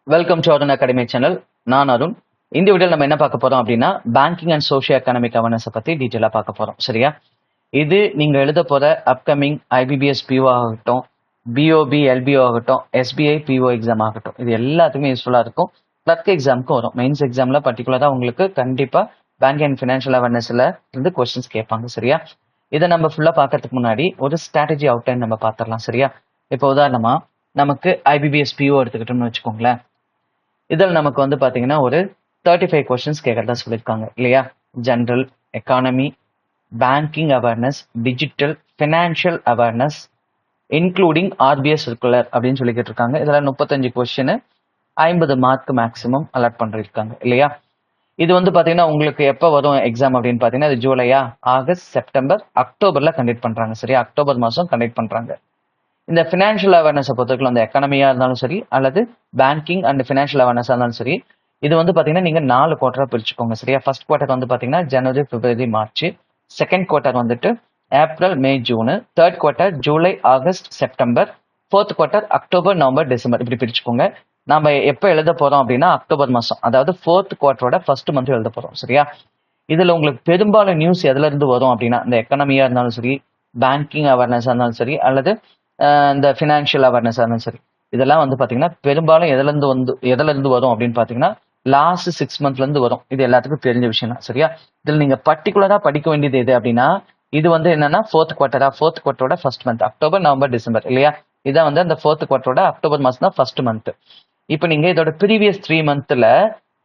Welcome to Arun academy channel. நான் அருண். இந்த வீடியோவில் நம்ம என்ன பார்க்க போறோம் அப்படின்னா பேங்கிங் அண்ட் சோஷியோ எக்கனாமிக் அவேர்னஸை பத்தி டீட்டெயிலாக பார்க்க போறோம். சரியா? இது நீங்க எழுத போற அப்கமிங் ஐபிபிஎஸ் பிஓ ஆகட்டும், பிஓபி எல்பிஓ ஆகட்டும், எஸ்பிஐ பிஓ எக்ஸாம் ஆகட்டும், இது எல்லாத்துக்குமே யூஸ்ஃபுல்லா இருக்கும். கிளர்க் எக்ஸாமுக்கும் வரும். மெயின்ஸ் எக்ஸாம்ல பர்டிகுலரா உங்களுக்கு கண்டிப்பா பேங்க் அண்ட் ஃபினான்ஷியல் அவேர்னஸ்ல இருந்து கொஸ்டின்ஸ் கேட்பாங்க. சரியா? இதை நம்ம ஃபுல்லா பார்க்கறதுக்கு முன்னாடி ஒரு ஸ்ட்ராட்டஜி அவுட்லைன் நம்ம பார்த்துடலாம். சரியா? இப்போ உதாரணமா நமக்கு ஐபிபிஎஸ் பிஓ எடுத்துக்கிட்டோம்னு வச்சுக்கோங்களேன். இதில் நமக்கு வந்து பார்த்தீங்கன்னா ஒரு 35 கொஸ்டின்ஸ் கேட்கறதா சொல்லியிருக்காங்க இல்லையா? General, economy, banking awareness, digital, financial awareness, including RPS circular அப்படின்னு சொல்லிக்கிட்டு இருக்காங்க. இதில் 35 கொஸ்டின், 50 மார்க் மேக்ஸிமம் அலாட் பண்ணிருக்காங்க இல்லையா? இது வந்து பார்த்தீங்கன்னா உங்களுக்கு எப்போ வரும் எக்ஸாம் அப்படின்னு பார்த்தீங்கன்னா இது ஜூலையா, ஆகஸ்ட், செப்டம்பர், அக்டோபர்ல கண்டக்ட் பண்றாங்க. சரியா? அக்டோபர் மாதம் கண்டக்ட் பண்றாங்க. இந்த ஃபினான்ஷியல் அவேர்னஸை பொறுத்தவரைக்கும் அந்த எக்கனமியா இருந்தாலும் சரி அல்லது பேங்கிங் அண்ட் ஃபினான்ஷியல் அவேர்னஸாக இருந்தாலும் சரி, இது வந்து பார்த்தீங்கன்னா நீங்கள் 4 குவார்டராக பிரிச்சுக்கோங்க. சரியா? ஃபர்ஸ்ட் குவார்டர் வந்து பார்த்தீங்கன்னா January, February, March. Second quarter வந்துட்டு April, May, June. Third quarter July, August, September. Fourth quarter October, November, December. இப்படி பிரிச்சுக்கோங்க. நம்ம எப்போ எழுத போறோம் அப்படின்னா அக்டோபர் மாதம், அதாவது ஃபோர்த் குவார்டரோட ஃபர்ஸ்ட் மந்த் எழுத போறோம். சரியா? இதுல உங்களுக்கு பெரும்பாலும் நியூஸ் எதுல இருந்து வரும் அப்படின்னா இந்த எக்கனமியா இருந்தாலும் சரி, பேங்கிங் அவேர்னஸா இருந்தாலும் சரி அல்லது இந்த ஃபினான்ஷியல் அவேர்னஸ் இருந்தாலும் சரி, இதெல்லாம் வந்து பாத்தீங்கன்னா பெரும்பாலும் எதுல இருந்து வரும் அப்படின்னு பாத்தீங்கன்னா லாஸ்ட் 6 மந்த்ல இருந்து வரும். இது எல்லாத்துக்கும் தெரிஞ்ச விஷயம் தான். சரியா? இதுல நீங்க பர்டிகுலரா படிக்க வேண்டியது எது அப்படின்னா இது வந்து என்னன்னா ஃபோர்த் குவார்டரோட first month, October, November, December இல்லையா? இதான் வந்து அந்த ஃபோர்த் குவார்டரோட அக்டோபர் மாசம் தான் ஃபர்ஸ்ட் மந்த். இப்போ நீங்க இதோட ப்ரீவியஸ் 3 மந்த்ல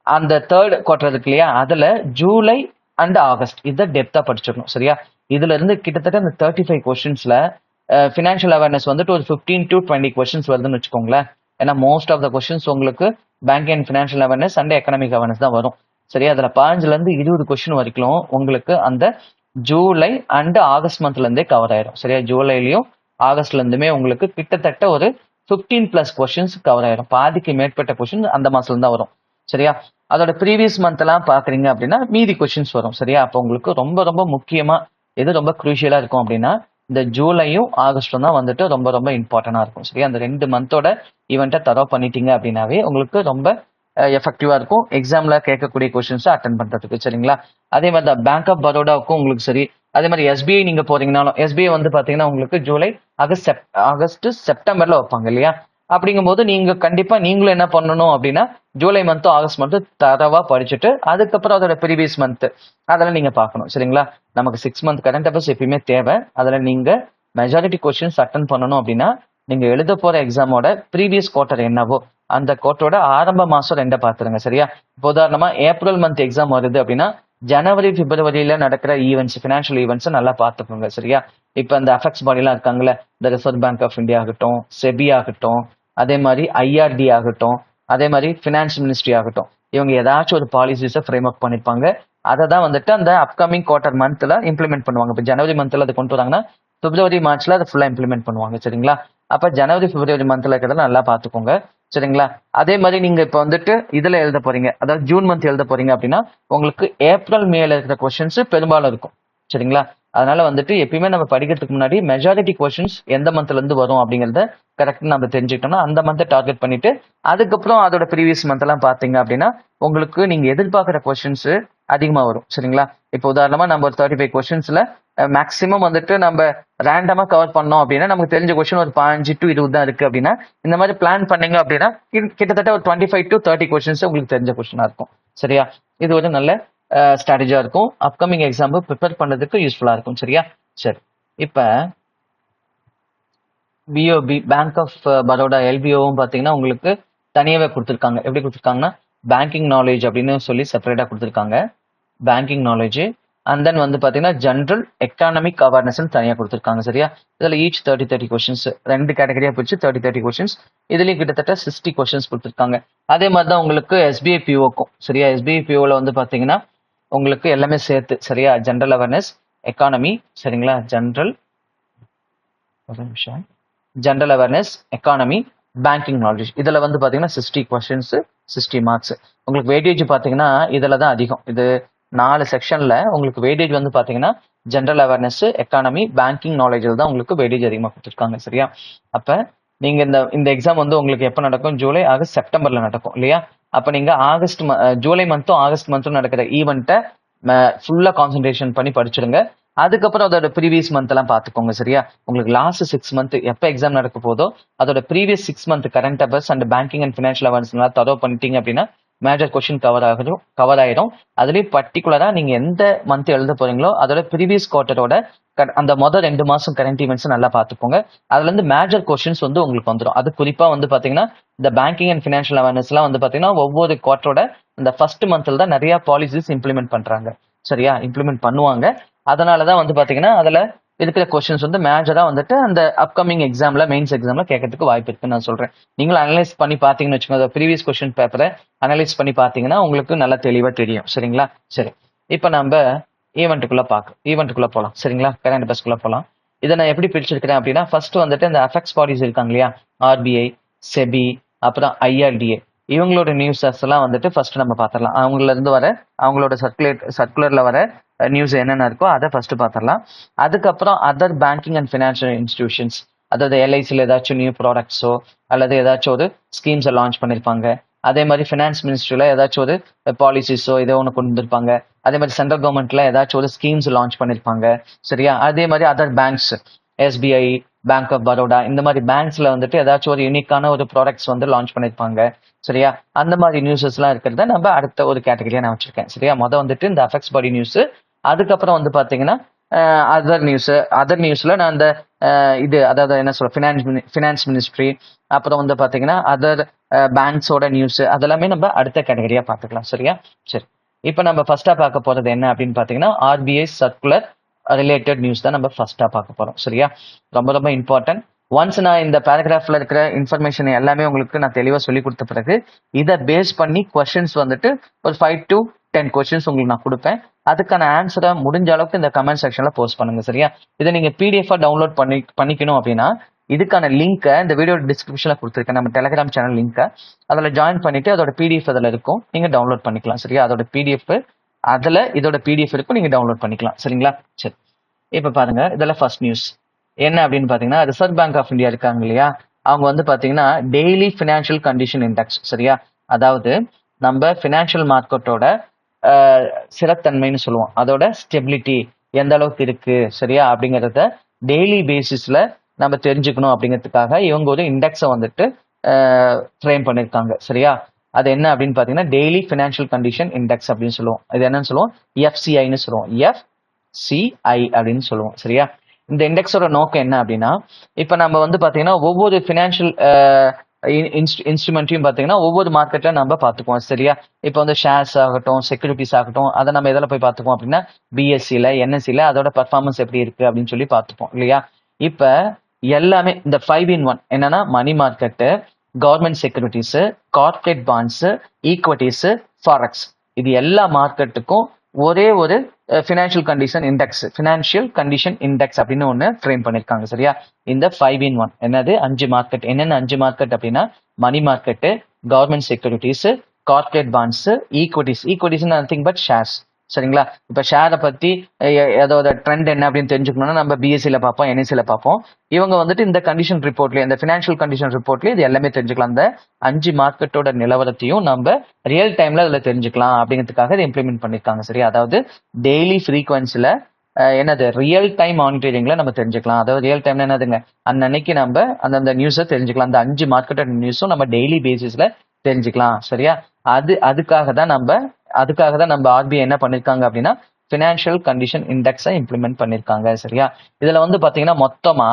அந்த தேர்ட் குவார்டர் இருக்கு இல்லையா, அதுல ஜூலை அண்ட் ஆகஸ்ட் இதை டெப்தா படிச்சிடணும். சரியா? இதுல இருந்து கிட்டத்தட்ட அந்த 35 கொஸ்டின்ஸ்ல ஃபினான்ஷியல் அவேர்னஸ் வந்துட்டு ஒரு 15 to 20 கொஸ்டின்ஸ் வருதுன்னு வச்சுக்கோங்களேன். ஏன்னா மோஸ்ட் ஆஃப் த கொஸ்டின்ஸ் உங்களுக்கு bank and financial awareness and economic awareness தான் வரும். சரியா? அதுல 15ல இருந்து 20 கொஸ்டின் வரைக்கும் உங்களுக்கு அந்த ஜூலை அண்ட் ஆகஸ்ட் மந்த்ல இருந்தே கவர் ஆயிரும். சரியா? ஜூலைலயும் ஆகஸ்ட்ல இருந்துமே உங்களுக்கு கிட்டத்தட்ட ஒரு 15+ கொஸ்டின்ஸ் கவர் ஆயிரும். பாதிக்கு மேற்பட்ட கொஸ்டின் அந்த மாசத்துல இருந்து தான் வரும். சரியா? அதோட ப்ரீவியஸ் மந்த் எல்லாம் பாக்குறீங்க அப்படின்னா மீதி கொஸ்டின்ஸ் வரும். சரியா? அப்போ உங்களுக்கு ரொம்ப ரொம்ப முக்கியமா எது ரொம்ப குரூஷியலா இருக்கும் அப்படின்னா இந்த ஜூலையும் ஆகஸ்டும் தான் வந்துட்டு ரொம்ப ரொம்ப இம்பார்ட்டண்டா இருக்கும். சரியா? அந்த 2 மந்தோட ஈவெண்ட்டை தரோ பண்ணிட்டீங்க அப்படின்னாவே உங்களுக்கு ரொம்ப எஃபெக்டிவா இருக்கும் எக்ஸாம்ல கேட்கக்கூடிய கொஸ்டின்ஸை அட்டன் பண்றதுக்கு. சரிங்களா? அதே மாதிரி தான் பேங்க் ஆஃப் பரோடாவுக்கும் உங்களுக்கு சரி. அதே மாதிரி எஸ்பிஐ நீங்க போறீங்கனாலும் எஸ்பிஐ வந்து பாத்தீங்கன்னா உங்களுக்கு ஜூலை, ஆகஸ்ட், செப்டம்பர்ல வைப்பாங்க இல்லையா? அப்படிங்கும்போது நீங்க கண்டிப்பா நீங்களும் என்ன பண்ணணும் அப்படின்னா ஜூலை மந்த்தும் ஆகஸ்ட் மந்த்தும் தரவா படிச்சுட்டு அதுக்கப்புறம் அதோட ப்ரீவியஸ் மந்த் அதெல்லாம் நீங்க பார்க்கணும். சரிங்களா? நமக்கு 6 மந்த் கரண்ட் அஃபேர்ஸ் எப்பயுமே தேவை. அதுல நீங்க மெஜாரிட்டி கொஸ்டின்ஸ் அட்டன் பண்ணணும் அப்படின்னா நீங்க எழுத போற எக்ஸாமோட ப்ரீவியஸ் குவார்டர் என்னவோ அந்த குவார்டரோட ஆரம்ப மாசம் 2 பார்த்துருங்க. சரியா? இப்போ உதாரணமா ஏப்ரல் மந்த் எக்ஸாம் வருது அப்படின்னா ஜனவரி, பிப்ரவரியில நடக்கிற ஈவெண்ட்ஸ், ஃபினான்ஷியல் ஈவெண்ட்ஸ் நல்லா பார்த்துக்கோங்க. சரியா? இப்போ இந்த அஃபெக்ட்ஸ் பாடிலாம் இருக்காங்களே, இந்த ரிசர்வ் பேங்க் ஆஃப் இந்தியா ஆகட்டும், செபி ஆகட்டும், அதே மாதிரி ஐஆர்டி ஆகட்டும், அதே மாதிரி ஃபினான்ஸ் மினிஸ்ட்ரி ஆகட்டும், இவங்க ஏதாச்சும் ஒரு பாலிசிஸை ஃப்ரேம் அப் பண்ணிருப்பாங்க. அதை தான் வந்துட்டு அந்த அப்கமிங் குவார்டர் மந்த்ல இம்ப்ளிமெண்ட் பண்ணுவாங்க. இப்போ ஜனவரி மந்த்ல அதை கொண்டு வராங்கன்னா பிப்ரவரி, மார்ச்ல அதை ஃபுல்லா இம்ப்ளிமெண்ட் பண்ணுவாங்க. சரிங்களா? அப்ப ஜனவரி, பிப்ரவரி மந்த்ல இருக்கிறத நல்லா பார்த்துக்கோங்க. சரிங்களா? அதே மாதிரி நீங்க இப்ப வந்துட்டு இதுல எழுத போறீங்க, அதாவது ஜூன் மந்த் எழுத போறீங்க அப்படின்னா உங்களுக்கு ஏப்ரல், மேல இருக்கிற கொஸ்டின்ஸ் பெரும்பாலும் இருக்கும். சரிங்களா? அதனால வந்துட்டு எப்பயுமே நம்ம படிக்கிறதுக்கு முன்னாடி மெஜாரிட்டி கொஸ்டின்ஸ் எந்த மந்த்ல இருந்து வரும் அப்படிங்கறத கரெக்டா நம்ம தெரிஞ்சுக்கிட்டோம்னா அந்த மந்த்தை டார்கெட் பண்ணிட்டு அதுக்கப்புறம் அதோட ப்ரீவியஸ் மந்த் எல்லாம் பாத்தீங்க அப்படின்னா உங்களுக்கு நீங்க எதிர்பார்க்குற கொஸ்டின்ஸ் அதிகமா வரும். சரிங்களா? இப்போ உதாரணமா நம்ம ஒரு 35 கொஸ்டின்ஸ்ல மேக்சிமம் வந்துட்டு நம்ம ரேண்டமா கவர் பண்ணோம் அப்படின்னா நமக்கு தெரிஞ்ச கொஸ்டின் ஒரு 15 to 20 தான் இருக்கு அப்படின்னா இந்த மாதிரி பிளான் பண்ணீங்க அப்படின்னா கிட்டத்தட்ட ஒரு 25 to 30 கொஸ்டின்ஸ் உங்களுக்கு தெரிஞ்ச கொஸ்டினா இருக்கும். சரியா? இது ஒரு நல்ல ஸ்ட்ராட்டஜியா இருக்கும். அப்கமிங் எக்ஸாம் ப்ரிப்பேர் பண்றதுக்கு யூஸ்ஃபுல்லா இருக்கும். சரியா? சரி. இப்ப பிஓபி, பேங்க் ஆஃப் பரோடா எல்பிஓவும் பாத்தீங்கன்னா உங்களுக்கு தனியாவே கொடுத்துருக்காங்க. எப்படி கொடுத்துருக்காங்கன்னா பேங்கிங் நாலேஜ் அப்படின்னு சொல்லி செப்பரேட்டா கொடுத்துருக்காங்க. பேங்கிங் நாலேஜ் அண்ட் தென் வந்து பாத்தீங்கன்னா ஜென்ரல் எக்கனாமிக் அவேர்னஸ் தனியா கொடுத்துருக்காங்க. சரியா? இதுல ஈச் 30 கொஸ்டின்ஸ் 2 கேட்டகரியா பிரிச்சு 30 கொஸ்டின்ஸ். இதுலயும் கிட்டத்தட்ட 60 கொஸ்டின்ஸ் கொடுத்துருக்காங்க. அதே மாதிரி தான் உங்களுக்கு எஸ்பிஐ பிஓக்கும். சரியா? எஸ்பிஐ பிஓல வந்து பாத்தீங்கன்னா உங்களுக்கு எல்லாமே சேர்த்து. சரியா? ஜென்ரல் அவேர்னஸ், எக்கானமி, சரிங்களா? General awareness, economy, banking knowledge இதுல வந்து பாத்தீங்கன்னா 60 கொஸ்டின்ஸ், 60 மார்க்ஸ். உங்களுக்கு வெயிட்டேஜ் பாத்தீங்கன்னா இதுல தான் அதிகம். இது 4 செக்ஷன்ல உங்களுக்கு வெயிட்டேஜ் வந்து பாத்தீங்கன்னா ஜென்ரல் அவேர்னஸ், எக்கானமி, பேங்கிங் நாலேஜில் தான் உங்களுக்கு வெயிட்டேஜ் அதிகமாக கொடுத்துருக்காங்க. சரியா? அப்ப நீங்க இந்த எக்ஸாம் வந்து உங்களுக்கு எப்ப நடக்கும்? ஜூலை, ஆகஸ்ட், செப்டம்பர்ல நடக்கும் இல்லையா? அப்ப நீங்க ஜூலை மந்த்தும் ஆகஸ்ட் மந்த்தும் நடக்கிற ஈவெண்ட்டை ஃபுல்லா கான்சென்ட்ரேஷன் பண்ணி படிச்சிடுங்க. அதுக்கப்புறம் அதோட ப்ரீவியஸ் மந்த் எல்லாம் பாத்துக்கோங்க. சரியா? உங்களுக்கு லாஸ்ட் 6 மந்த் எப்ப எக்ஸாம் நடக்க போதோ அதோட previous 6 month current affairs and banking and financial awareness எல்லாம் தரோ பண்ணிட்டீங்க அப்படின்னா மேஜர் கொஸ்டின் கவர் ஆயிடும். அதுலயும் பர்டிகுலரா நீங்க எந்த மந்த் எழுத போறீங்களோ அதோட ப்ரீவியஸ் குவார்டரோட அந்த மொதல் 2 மாசம் கரண்ட் ஈவெண்ட்ஸ் நல்லா பாத்துக்கோங்க. அதுல இருந்து மேஜர் கொஸ்டின்ஸ் வந்து உங்களுக்கு வந்துடும். அது குறிப்பா வந்து பாத்தீங்கன்னா இந்த பேங்கிங் அண்ட் ஃபினான்ஷியல் அவேர்னஸ் எல்லாம் வந்து பாத்தீங்கன்னா ஒவ்வொரு குவார்டரோட இந்த ஃபர்ஸ்ட் மந்த்ல தான் நிறைய பாலிசிஸ் இம்ப்ளிமெண்ட் பண்றாங்க. சரியா? இம்ப்ளிமெண்ட் பண்ணுவாங்க. அதனாலதான் வந்து பாத்தீங்கன்னா அதுல இருக்கிற கொஸ்டின்ஸ் வந்து மேஜரா வந்துட்டு அந்த அப்கமிங் எக்ஸாம்ல மெயின்ஸ் எக்ஸாம்ல கேட்கறதுக்கு வாய்ப்பு இருக்குன்னு நான் சொல்றேன். நீங்களும் அனலைஸ் பண்ணி பாத்தீங்கன்னு வச்சுக்கோங்க. ப்ரீவியஸ் கொஸ்டின் பேப்பரை அனலைஸ் பண்ணி பாத்தீங்கன்னா உங்களுக்கு நல்லா தெளிவா தெரியும். சரிங்களா? சரி, இப்ப நம்ம ஈவெண்ட்டுக்குள்ள போலாம். சரிங்களா? கரண்ட் அஃபேர்ஸ்க்குள்ள போலாம். இதை நான் எப்படி பிரிச்சிருக்கிறேன் அப்படின்னா, ஃபர்ஸ்ட் வந்துட்டு இந்த அஃபெக்ட்ஸ் பாடிஸ் இருக்காங்க இல்லையா? ஆர்பிஐ, செபி, அப்புறம் ஐஆர்டிஏ, இவங்களோட நியூஸஸ் எல்லாம் வந்துட்டு ஃபர்ஸ்ட் நம்ம பாத்திரலாம். அவங்களோட சர்க்குலர்ல வர நியூஸ் என்னென்ன இருக்கோ அதை ஃபர்ஸ்ட் பாத்திரலாம். அதுக்கப்புறம் other banking and financial institutions, அதாவது எல்ஐசியில் ஏதாச்சும் நியூ ப்ராடக்ட்ஸோ அல்லது ஏதாச்சும் ஒரு ஸ்கீம்ஸை லான்ச் பண்ணியிருப்பாங்க. அதே மாதிரி ஃபினான்ஸ் மினிஸ்ட்ரியில ஏதாச்சும் ஒரு பாலிசிஸோ ஏதோ ஒன்று கொண்டு வந்திருப்பாங்க. அதே மாதிரி சென்ட்ரல் கவர்மெண்ட்ல ஏதாச்சும் ஒரு ஸ்கீம்ஸ் லான்ச் பண்ணியிருப்பாங்க. சரியா? அதே மாதிரி other banks, SBI, bank of Baroda, இந்த மாதிரி பேங்க்ஸ்ல வந்துட்டு ஏதாச்சும் ஒரு யூனிக்கான ஒரு ப்ராடக்ட்ஸ் வந்து லான்ச் பண்ணியிருப்பாங்க. சரியா? அந்த மாதிரி நியூஸஸ் எல்லாம் இருக்கிறத நம்ம அடுத்த ஒரு கேட்டகரியா நான் வச்சிருக்கேன். சரியா? வந்துட்டு இந்த அஃபெக்ட்ஸ் பாடி நியூஸ். அதுக்கப்புறம் வந்து பாத்தீங்கன்னா அதர் நியூஸ்ல நான் அந்த அதாவது என்ன சொல்ற ஃபினான்ஸ் மினிஸ்ட்ரி, அப்புறம் வந்து பாத்தீங்கன்னா அதர் பேங்க்ஸோட நியூஸ், அதெல்லாமே நம்ம அடுத்த கேட்டகரியா பாத்துக்கலாம். சரியா? சரி, இப்ப நம்ம ஃபர்ஸ்டா பார்க்க போறது என்ன அப்படின்னு பாத்தீங்கன்னா ஆர்பிஐ சர்க்குலர் ரிலேட்டட் நியூஸ் தான் நம்ம ஃபர்ஸ்டா பார்க்க போறோம். சரியா? ரொம்ப ரொம்ப இம்பார்ட்டன்ட். ஒன்ஸ் நான் இந்த பேராகிராஃப்ல இருக்கிற இன்ஃபர்மேஷன் எல்லாமே உங்களுக்கு நான் தெளிவா சொல்லி கொடுத்த பிறகு இதை பேஸ் பண்ணி கொஸ்டின்ஸ் வந்துட்டு ஒரு 5 to 10 கொஸ்டின்ஸ் உங்களுக்கு நான் கொடுப்பேன். அதுக்கான ஆன்சரை முடிஞ்ச அளவுக்கு இந்த கமெண்ட் செக்ஷன்ல போஸ்ட் பண்ணுங்க. சரியா? இதை நீங்க பிடிஎஃப் டவுன்லோட் பண்ணிக்கணும் அப்படின்னா இதுக்கான லிங்கை இந்த வீடியோ டிஸ்கிரிப்ஷன்ல கொடுத்துருக்கேன், நம்ம டெலிகிராம் சேனல் லிங்கை. அதில் ஜாயின் பண்ணிட்டு அதோட பிடிஎஃப் அதில் இருக்கும், நீங்க டவுன்லோட் பண்ணிக்கலாம். சரியா? அதோட பிடிஎஃப் இதோட பிடிஎஃப் இருக்கும், நீங்க டவுன்லோட் பண்ணிக்கலாம். சரிங்களா? சரி, இப்ப பாருங்க, இதெல்லாம் ஃபர்ஸ்ட் நியூஸ் என்ன அப்படின்னு பாத்தீங்கன்னா ரிசர்வ் பேங்க் ஆஃப் இந்தியா இருக்காங்க இல்லையா? அவங்க வந்து பாத்தீங்கன்னா டெய்லி ஃபினான்ஷியல் கண்டிஷன் இண்டெக்ஸ். சரியா? அதாவது நம்ம ஃபினான்ஷியல் மார்க்கெட்டோட ஸ்திரத்தன்மைன்னு சொல்லுவோம், அதோட ஸ்டெபிலிட்டி எந்த அளவுக்கு இருக்கு சரியா அப்படிங்கறத டெய்லி பேசிஸ்ல நம்ம தெரிஞ்சுக்கணும் அப்படிங்கிறதுக்காக இவங்க ஒரு இண்டெக்ஸை வந்துட்டு ஃப்ரேம் பண்ணிருக்காங்க. சரியா? அது என்ன அப்படின்னு பாத்தீங்கன்னா டெய்லி ஃபினான்ஷியல் கண்டிஷன் இண்டெக்ஸ் அப்படின்னு சொல்லுவோம். இது என்னன்னு சொல்லுவோம்? எஃப்சிஐன்னு சொல்லுவோம். எஃப்சிஐ அப்படின்னு சொல்லுவோம். சரியா? இந்த இண்டெக்ஸோட நோக்கம் என்ன அப்படின்னா, இப்ப நம்ம வந்து பாத்தீங்கன்னா ஒவ்வொரு ஃபினான்ஷியல் இன்ஸ்ட்ருமெண்ட்டையும் பாத்தீங்கன்னா ஒவ்வொரு மார்க்கெட்ல நம்ம பாத்துக்குவோம். சரியா? இப்ப வந்து ஷேர்ஸ் ஆகட்டும், செக்யூரிட்டிஸ் ஆகட்டும், அதை நம்ம எதில் போய் பாத்துக்குவோம் அப்படின்னா பிஎஸ்சில, என்எஸ்சில அதோட பர்ஃபார்மன்ஸ் எப்படி இருக்கு அப்படின்னு சொல்லி பாத்துப்போம் இல்லையா? இப்ப எல்லாமே இந்த 5-in-1 என்னன்னா money market, government securities, corporate bonds, equities, forex, இது எல்லா மார்க்கெட்டுக்கும் ஒரே ஒரு ஃபினான்ஷியல் கண்டிஷன் இண்டெக்ஸ் அப்படின்னு ஒன்று ஃப்ரேம் பண்ணிருக்காங்க. சரியா? இந்த 5-in-1 என்னது 5 மார்க்கெட். என்னென்ன 5 மார்க்கெட் அப்படின்னா money market, government securities, corporate bonds, equities nothing but shares. சரிங்களா? இப்ப ஷேரை பத்தி அதோட ட்ரெண்ட் என்ன அப்படின்னு தெரிஞ்சுக்கணும்னா நம்ம பிஎஸ்சியில பார்ப்போம், என்எஸ்சியில பார்ப்போம். இவங்க வந்துட்டு இந்த கண்டிஷன் ரிப்போர்ட்லயே, இந்த ஃபினான்ஷியல் கண்டிஷன் ரிப்போர்ட்லயே இது எல்லாமே தெரிஞ்சுக்கலாம். அந்த 5 மார்க்கெட்டோட நிலவரத்தையும் நம்ம ரியல் டைம்ல அதுல தெரிஞ்சுக்கலாம் அப்படிங்கிறதுக்காக இதை இம்ப்ளிமெண்ட் பண்ணிருக்காங்க. சரியா? அதாவது டெய்லி ஃப்ரீக்வன்சில என்னது ரியல் டைம் மானிட்டரிங்ல நம்ம தெரிஞ்சுக்கலாம். அதாவது ரியல் டைம்ல என்னதுங்க, அன்னைக்கு நம்ம அந்த நியூஸை தெரிஞ்சுக்கலாம். அந்த 5 மார்க்கெட்டோட நியூஸும் நம்ம டெய்லி பேசிஸ்ல தெரிஞ்சுக்கலாம். சரியா? அதுக்காக தான் நம்ம ஆர்பிஐ என்ன பண்ணிருக்காங்க அப்படின்னா ஃபினான்ஷியல் கண்டிஷன் இண்டெக்ஸை இம்ப்ளிமெண்ட் பண்ணிருக்காங்க. சரியா? இதுல வந்து பாத்தீங்கன்னா மொத்தமா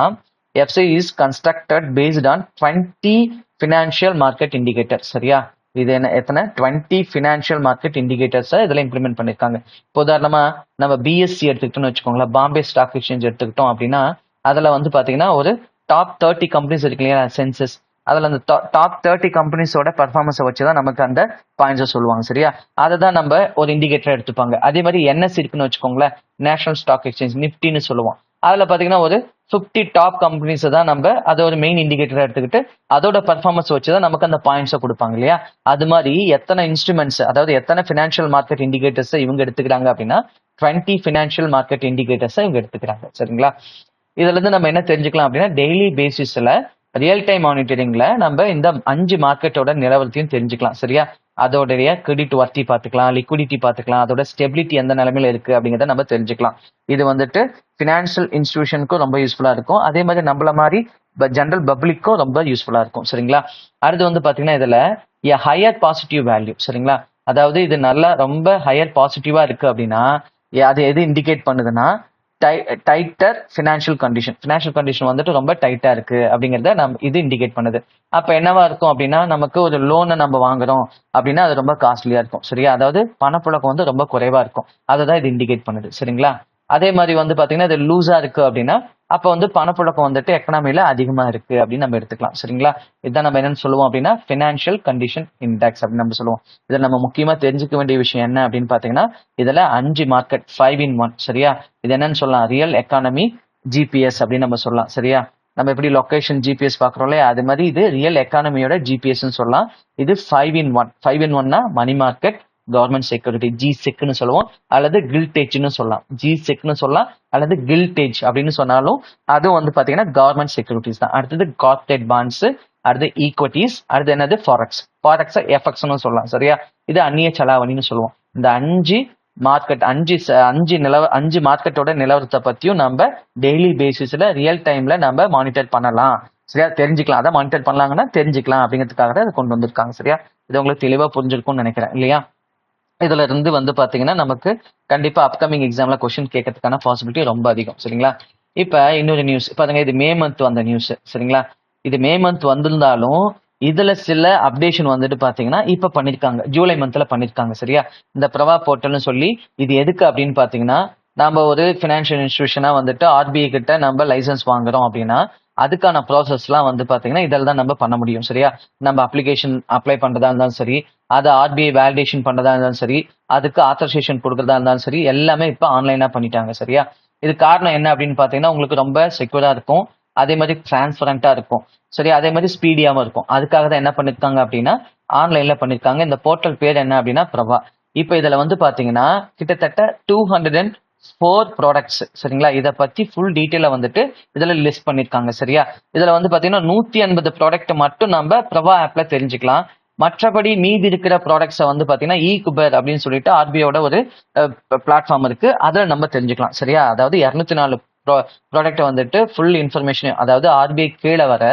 FCI is constructed based on 20 financial market indicator. சரியா? இது என்ன, எத்தனை 20 ஃபினான்ஷியல் மார்க்கெட் இண்டிகேட்டர்ஸை இதுல இம்ப்ளிமெண்ட் பண்ணிருக்காங்க. இப்போ உதாரணமா நம்ம பிஎஸ்சி எடுத்துக்கிட்டோம்னு வச்சுக்கோங்களேன், பாம்பே ஸ்டாக் எக்ஸ்சேஞ்ச் எடுத்துக்கிட்டோம் அப்படின்னா அதுல வந்து பாத்தீங்கன்னா ஒரு டாப் 30 கம்பெனிஸ் இருக்கு இல்லையா, சென்சஸ், அதுல அந்த டாப் 30 கம்பெனிஸோட பர்ஃபார்மன்ஸை வச்சுதான் நமக்கு அந்த பாயிண்ட்ஸை சொல்லுவாங்க. சரியா? அதை தான் நம்ம ஒரு இண்டிகேட்டர் எடுத்துப்பாங்க. அதே மாதிரி என்எஸ் இருக்குன்னு வச்சுக்கோங்களேன், நேஷனல் ஸ்டாக் எக்ஸ்சேஞ்ச் நிப்டின்னு சொல்லுவோம். அதுல பாத்தீங்கன்னா ஒரு 50 டாப் கம்பெனிஸ் தான் நம்ம அதை ஒரு மெயின் இண்டிகேட்டர் எடுத்துக்கிட்டு அதோட பர்ஃபார்மன்ஸ் வச்சுதான் நமக்கு அந்த பாயிண்ட்ஸை கொடுப்பாங்க இல்லையா? அது மாதிரி எத்தனை இன்ஸ்ட்ருமெண்ட்ஸ், அதாவது எத்தனை ஃபினான்ஷியல் மார்க்கெட் இண்டிகேட்டர்ஸ் இவங்க எடுத்துக்கிறாங்க அப்படின்னா 20 ஃபினான்ஷியல் மார்க்கெட் இண்டிகேட்டர்ஸ் இவங்க எடுத்துக்கிறாங்க. சரிங்களா? இதுல இருந்து நம்ம என்ன தெரிஞ்சுக்கலாம் அப்படின்னா டெய்லி பேசிஸ்ல ரியல் டைம் மானிட்டரிங்ல நம்ம இந்த 5 மார்க்கெட்டோட நிலவரத்தையும் தெரிஞ்சுக்கலாம். சரியா? அதோடைய கிரெடிட் வர்த்தி பார்த்துக்கலாம், லிக்விடிட்டி பார்த்துக்கலாம், அதோட ஸ்டெபிலிட்டி எந்த நிலைமையில இருக்கு அப்படிங்கிறத நம்ம தெரிஞ்சுக்கலாம். இது வந்துட்டு ஃபினான்ஷியல் இன்ஸ்டிடியூஷனுக்கும் ரொம்ப யூஸ்ஃபுல்லா இருக்கும். அதே மாதிரி நம்மள மாதிரி ஜென்ரல் பப்ளிக்கும் ரொம்ப யூஸ்ஃபுல்லா இருக்கும். சரிங்களா? அடுத்து வந்து பாத்தீங்கன்னா இதுல ஹையர் பாசிட்டிவ் வேல்யூ. சரிங்களா? அதாவது இது நல்லா ரொம்ப ஹையர் பாசிட்டிவா இருக்கு அப்படின்னா அது எது இண்டிகேட் பண்ணுதுன்னா டைட்டர் ஃபினான்ஷியல் கண்டிஷன் வந்துட்டு ரொம்ப டைட்டா இருக்கு அப்படிங்கறத நம்ம இது இண்டிகேட் பண்ணுது. அப்ப என்னவா இருக்கும் அப்படின்னா நமக்கு ஒரு லோனை நம்ம வாங்குறோம் அப்படின்னா அது ரொம்ப காஸ்ட்லியா இருக்கும். சரியா? அதாவது பணப்புழக்கம் வந்து ரொம்ப குறைவா இருக்கும். அதை தான் இது இண்டிகேட் பண்ணுது. சரிங்களா? அதே மாதிரி வந்து பாத்தீங்கன்னா இது லூஸா இருக்கு அப்படின்னா அப்ப வந்து பணப்புழக்கம் வந்துட்டு எக்கனாமில அதிகமா இருக்கு அப்படின்னு நம்ம எடுத்துக்கலாம். சரிங்களா? இதுதான் நம்ம என்னன்னு சொல்லுவோம் அப்படின்னா ஃபினான்ஷியல் கண்டிஷன் இண்டெக்ஸ் அப்படின்னு நம்ம சொல்லுவோம். இதுல நம்ம முக்கியமா தெரிஞ்சுக்க வேண்டிய விஷயம் என்ன அப்படின்னு பாத்தீங்கன்னா இதுல 5 மார்க்கெட் 5 in 1. சரியா? இது என்னன்னு சொல்லலாம், ரியல் எக்கானமி ஜிபிஎஸ் அப்படின்னு நம்ம சொல்லலாம். சரியா? நம்ம எப்படி லொகேஷன் ஜிபிஎஸ் பாக்குறோம் இல்லையா, அது மாதிரி இது ரியல் எக்கானமியோட ஜிபிஎஸ் சொல்லலாம். இது 5 in 1. 5 in 1னா money market, government security, G செக்னு சொல்லுவோம், அல்லது கில்டேஜ்னு சொல்லலாம். ஜி செக்னு சொல்லலாம் அல்லது கில்டேஜ் அப்படின்னு சொன்னாலும் அதுவும் வந்து பாத்தீங்கன்னா கவர்மெண்ட் செக்யூரிட்டிஸ் தான். அடுத்தது கார்ப்பரேட் பாண்ட்ஸ், அடுத்து ஈக்விட்டிஸ், அடுத்து என்னது ஃபாரெக்ஸ் எஃப்எக்ஸ்னு சொல்லலாம். சரியா? இது அந்நிய செலாவணின்னு சொல்லுவோம். இந்த 5 மார்க்கெட் 5 மார்க்கெட்டோட நிலவரத்தை பத்தியும் நம்ம டெய்லி பேசிஸ்ல ரியல் டைம்ல நம்ம மானிட்டர் பண்ணலாம். சரியா? தெரிஞ்சுக்கலாம். அதை மானிட்டர் பண்ணலாங்கன்னா தெரிஞ்சுக்கலாம் அப்படிங்கிறதுக்காக தான் இதை கொண்டு வந்திருக்காங்க. சரியா? இது உங்களுக்கு தெளிவா புரிஞ்சிருக்கும்னு நினைக்கிறேன் இல்லையா? இதுல இருந்து வந்து பாத்தீங்கன்னா நமக்கு கண்டிப்பா அப்கமிங் எக்ஸாம்ல கொஸ்டின் கேட்கறதுக்கான பாசிபிலிட்டி ரொம்ப அதிகம். சரிங்களா? இப்ப இன்னொரு நியூஸ் பாருங்க, இது மே மந்த் வந்த நியூஸ். சரிங்களா? இது மே மந்த் வந்திருந்தாலும் இதுல சில அப்டேஷன் வந்துட்டு பாத்தீங்கன்னா இப்ப பண்ணிருக்காங்க, ஜூலை மந்த்ல பண்ணிருக்காங்க. சரியா? இந்த பிரவா போர்ட்டல்னு சொல்லி இது எதுக்கு அப்படின்னு பாத்தீங்கன்னா நம்ம ஒரு பினான்சியல் இன்ஸ்டிடியூஷனா வந்துட்டு ஆர்பிஐ கிட்ட நம்ம லைசன்ஸ் வாங்குறோம் அப்படின்னா அதுக்கான ப்ராசஸ்லாம் வந்து பாத்தீங்கன்னா இதில் தான் நம்ம பண்ண முடியும். சரியா? நம்ம அப்ளிகேஷன் அப்ளை பண்றதா இருந்தாலும் சரி, அதை ஆர்பிஐ வேலிடேஷன் பண்றதா இருந்தாலும் சரி, அதுக்கு ஆத்தரைசேஷன் கொடுக்கறதா இருந்தாலும் சரி, எல்லாமே இப்ப ஆன்லைனா பண்ணிட்டாங்க. சரியா? இது காரணம் என்ன அப்படின்னு பாத்தீங்கன்னா உங்களுக்கு ரொம்ப செக்யூரா இருக்கும், அதே மாதிரி டிரான்ஸ்பரண்டா இருக்கும். சரி, அதே மாதிரி ஸ்பீடியாவும் இருக்கும். அதுக்காக தான் என்ன பண்ணிருக்காங்க அப்படின்னா ஆன்லைன்ல பண்ணிருக்காங்க. இந்த போர்ட்டல் பேர் என்ன அப்படின்னா பிரபா. இப்ப இதுல வந்து பாத்தீங்கன்னா கிட்டத்தட்ட 204 ப்ராடக்ட்ஸ். சரிங்களா? இதை பத்தி ஃபுல் டீட்டெயில வந்துட்டு இதுல லிஸ்ட் பண்ணிருக்காங்க. சரியா? இதுல வந்து பாத்தீங்கன்னா 150 ப்ராடக்ட் மட்டும் நம்ம பிரபா ஆப்ல தெரிஞ்சுக்கலாம். மற்றபடி மீதி இருக்கிற ப்ராடக்ட்ஸை வந்து பாத்தீங்கன்னா இ குபேர் அப்படின்னு சொல்லிட்டு ஆர்பிஐயோட ஒரு பிளாட்ஃபார்ம் இருக்கு, அதில் நம்ம தெரிஞ்சுக்கலாம். சரியா? அதாவது 204 ப்ராடக்ட் வந்துட்டு ஃபுல் இன்ஃபர்மேஷன், அதாவது ஆர்பிஐ கீழே வர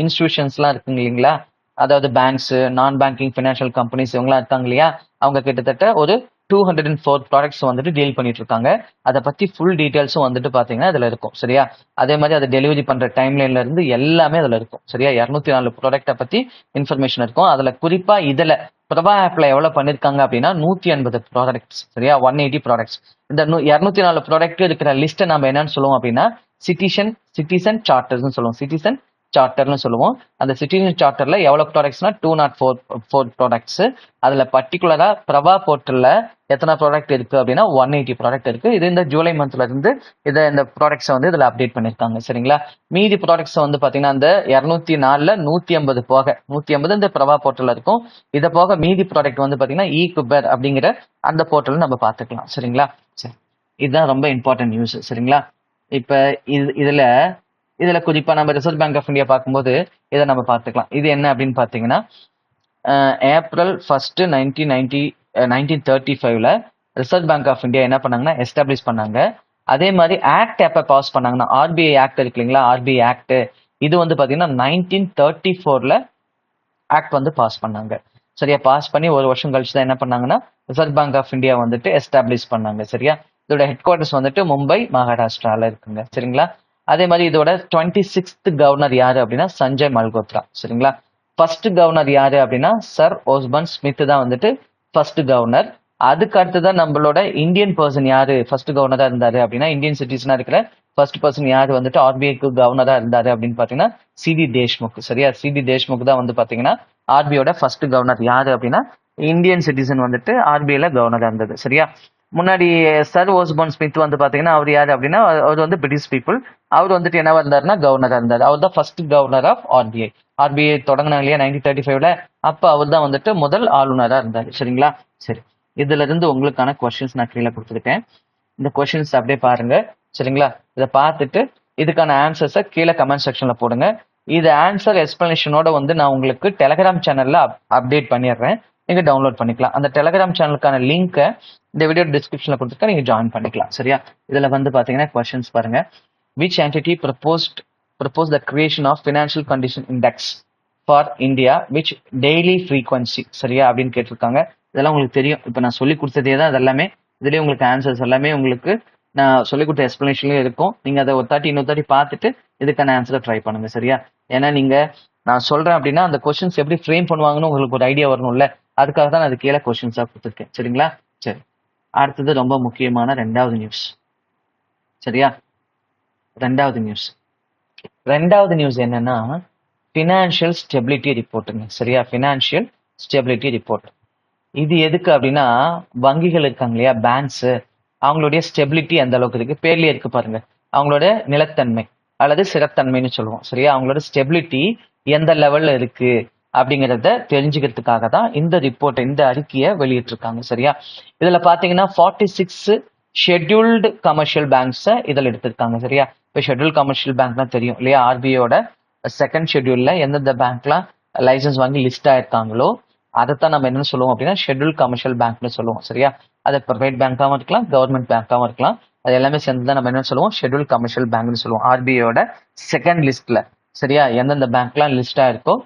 இன்ஸ்டிடியூஷன்ஸ்லாம் இருக்குங்க இல்லைங்களா, அதாவது பேங்க்ஸ், நான் பேங்கிங் ஃபினான்ஷியல் கம்பெனிஸ் இவங்கலாம் இருக்காங்க இல்லையா, அவங்க கிட்டத்தட்ட ஒரு 204 ப்ராடக்ட்ஸ் வந்துட்டு டீல் பண்ணிட்டு இருக்காங்க. அதை பத்தி ஃபுல் டீடைல்ஸும் வந்துட்டு பாத்தீங்கன்னா இதுல இருக்கும். சரியா? அதே மாதிரி அதை டெலிவரி பண்ற டைம்லைன்ல இருந்து எல்லாமே அதுல இருக்கும். சரியா? 204 ப்ராடக்ட்டை பத்தி இன்ஃபர்மேஷன் இருக்கும். அதுல குறிப்பா இதுல பிரபா ஆப்ல எவ்வளவு பண்ணிருக்காங்க அப்படின்னா 150 ப்ராடக்ட்ஸ். சரியா? 180 ப்ராடக்ட்ஸ். இந்த 204 ப்ராடக்ட் இருக்கிற லிஸ்ட்டை நம்ம என்னன்னு சொல்லுவோம் அப்படின்னா சிட்டிசன் சார்ட்டர்ஸ் சொல்லுவோம். சிட்டிசன் சார்ட்டர்னு சொல்லுவோம். அந்த சிட்டிசன் சார்ட்டர்ல எவ்வளவு ப்ராடக்ட்ஸ்னா 204 ப்ராடக்ட்ஸ். அதுல பர்டிகுலரா பிரபா போர்ட்டல்ல எத்தனை ப்ராடக்ட் இருக்கு அப்படின்னா 180 ப்ராடக்ட் இருக்கு. இது இந்த ஜூலை மந்த்ல இருந்து இந்த ப்ராடக்ட்ஸை வந்து இதுல அப்டேட் பண்ணிருக்காங்க. சரிங்களா? மீதி ப்ராடக்ட்ஸ் வந்து பாத்தீங்கன்னா அந்த 204ல 150 போக 150 இந்த பிரபா போர்ட்டல்ல இருக்கும். இதை போக மீதி ப்ராடக்ட் வந்து பாத்தீங்கன்னா இ குபேர் அப்படிங்கிற அந்த போர்ட்டல் நம்ம பாத்துக்கலாம். சரிங்களா? சரி, இதுதான் ரொம்ப இம்பார்ட்டன்ட் நியூஸ். சரிங்களா? இப்ப இதுல குறிப்பா நம்ம ரிசர்வ் பேங்க் ஆஃப் இந்தியா பார்க்கும்போது இதை நம்ம பார்த்துக்கலாம். இது என்ன அப்படின்னு பாத்தீங்கன்னா ஏப்ரல் 1 1935ல ரிசர்வ் பேங்க் ஆஃப் இந்தியா என்ன பண்ணாங்கன்னா எஸ்டாப்ளிஷ் பண்ணாங்க. அதே மாதிரி ஆக்ட் எப்ப பாஸ் பண்ணாங்கன்னா ஆர்பிஐ ஆக்ட் இருக்கு இல்லைங்களா, ஆர்பிஐ ஆக்ட் இது வந்து பாத்தீங்கன்னா 1934ல ஆக்ட் வந்து பாஸ் பண்ணாங்க. சரியா? பாஸ் பண்ணி ஒரு வருஷம் கழிச்சு தான் என்ன பண்ணாங்கன்னா ரிசர்வ் பேங்க் ஆஃப் இந்தியா வந்துட்டு எஸ்டாப்ளிஷ் பண்ணாங்க. சரியா? இதோட ஹெட் குவார்டர்ஸ் வந்துட்டு மும்பை, மகாராஷ்டிரால இருக்குங்க. சரிங்களா? அதே மாதிரி இதோட 26th கவர்னர் யாரு அப்படின்னா சஞ்சய் மல்கோத்ரா. சரிங்களா? ஃபர்ஸ்ட் கவர்னர் யாரு அப்படின்னா சர் ஓஸ்பன் ஸ்மித் தான் வந்துட்டு ஃபர்ஸ்ட் கவர்னர். அதுக்கு அடுத்துதான் நம்மளோட இந்தியன் பர்சன் யாரு ஃபர்ஸ்ட் கவர்னரா இருந்தாரு அப்படின்னா இந்தியன் சிட்டிசனா இருக்கிற ஃபர்ஸ்ட் பர்சன் யாரு வந்துட்டு ஆர்பிஐக்கு கவர்னரா இருந்தாரு அப்படின்னு பாத்தீங்கன்னா சிடி தேஷ்முக். சரியா? சிடி தேஷ்முக் தான் வந்து பாத்தீங்கன்னா ஆர்பிஐயோட ஃபர்ஸ்ட் கவர்னர். யாரு அப்படின்னா இந்தியன் சிட்டிசன் வந்துட்டு ஆர்பிஐல கவர்னரா இருந்தது. சரியா? முன்னாடி சர் ஓஸ்போன் ஸ்மித் வந்து பாத்தீங்கன்னா அவர் யாரு அப்படின்னா அவர் வந்து பிரிட்டிஷ் பீப்புள். அவர் வந்துட்டு என்னவா இருந்தாருன்னா கவர்னரா இருந்தாரு. அவர் தான் first governor of RBI. RBI தொடங்கினாங்க இல்லையா 1935ல, அப்ப அவர் தான் வந்துட்டு முதல் ஆளுநரா இருந்தாரு. சரிங்களா? சரி, இதுல இருந்து உங்களுக்கான கொஸ்டின்ஸ் நான் கீழே கொடுத்துருக்கேன். இந்த கொஸ்டின்ஸ் அப்படியே பாருங்க. சரிங்களா? இதை பார்த்துட்டு இதுக்கான ஆன்சர்ஸை கீழே கமெண்ட் செக்ஷன்ல போடுங்க. இது ஆன்சர் எக்ஸ்பிளனேஷனோட வந்து நான் உங்களுக்கு டெலகிராம் சேனல்ல அப்டேட் பண்ணிடுறேன். நீங்க டவுன்லோட் பண்ணிக்கலாம். அந்த டெலகிராம் சேனலுக்கான லிங்கை இந்த வீடியோ டிஸ்கிரிப்ஷன்ல கொடுத்துருக்கேன், நீங்க ஜாயின் பண்ணிக்கலாம். சரியா? இதுல வந்து பாத்தீங்கன்னா கொஸ்டின்ஸ் பாருங்க. Which entity proposed the creation of financial condition index for India which daily frequency? சரியா அப்படின்னு கேட்டிருக்காங்க. இதெல்லாம் உங்களுக்கு தெரியும். இப்ப நான் சொல்லி கொடுத்ததே தான் இதெல்லாமே. இதுலயே உங்களுக்கு ஆன்சர்ஸ் எல்லாமே உங்களுக்கு நான் சொல்லி கொடுத்த எக்ஸ்பிளனேஷன்லயும் இருக்கும். நீங்க அதை ஒரு தாட்டி இன்னொரு தாட்டி பார்த்துட்டு இதுக்கான ஆன்சரை ட்ரை பண்ணுங்க. சரியா? ஏன்னா நீங்க நான் சொல்றேன் அப்படின்னா அந்த கொஸ்டின்ஸ் எப்படி ஃப்ரேம் பண்ணுவாங்கன்னு உங்களுக்கு ஒரு ஐடியா வரணும்ல, அதுக்காக தான் நான் அது கீழே கொஸ்டின்ஸா கொடுத்துருக்கேன். சரிங்களா? சரி, அடுத்தது ரொம்ப முக்கியமான ரெண்டாவது நியூஸ். சரியா? ரெண்டாவது நியூஸ் என்னன்னா ஃபினான்ஷியல் ஸ்டெபிலிட்டி ரிப்போர்ட்டுங்க. சரியா? Financial stability report. இது எதுக்கு அப்படின்னா வங்கிகள் இருக்காங்க இல்லையா, பேங்க்ஸ், அவங்களுடைய ஸ்டெபிலிட்டி எந்த அளவுக்கு இருக்கு, பேர்லயே இருக்கு பாருங்க, அவங்களோட நிலத்தன்மை அல்லது சிறத்தன்மைன்னு சொல்லுவோம். சரியா? அவங்களோட ஸ்டெபிலிட்டி எந்த லெவல்ல இருக்கு அப்படிங்கிறத தெரிஞ்சுக்கிறதுக்காக தான் இந்த ரிப்போர்ட், இந்த அறிக்கையை வெளியிட்டிருக்காங்க. சரியா? இதுல பாத்தீங்கன்னா 46 ஷெட்யூல்டு கமர்ஷியல் பேங்க்ஸை இதில் எடுத்திருக்காங்க. சரியா? இப்போ ஷெட்யூல் கமர்ஷியல் பேங்க்னா தெரியும் இல்லையா, ஆர்பிஐயோட செகண்ட் ஷெட்யூல்ல எந்தெந்த பேங்க்லாம் லைசன்ஸ் வாங்கி லிஸ்ட் ஆயிருக்காங்களோ அதைத்தான் நம்ம என்னன்னு சொல்லுவோம் அப்படின்னா ஷெட்யூல் கமர்ஷியல் பேங்க்னு சொல்லுவோம். சரியா? அது பிரைவேட் பேங்காகவும் இருக்கலாம், கவர்மெண்ட் பேங்காகவும் இருக்கலாம். அது எல்லாமே சேர்ந்து தான் நம்ம என்ன சொல்லுவோம், ஷெட்யூல் கமர்ஷியல் பேங்க்னு சொல்லுவோம். ஆர்பிஐயோட செகண்ட் லிஸ்ட்ல. சரியா? எந்தெந்த பேங்க்லாம் லிஸ்ட் ஆயிருக்கோ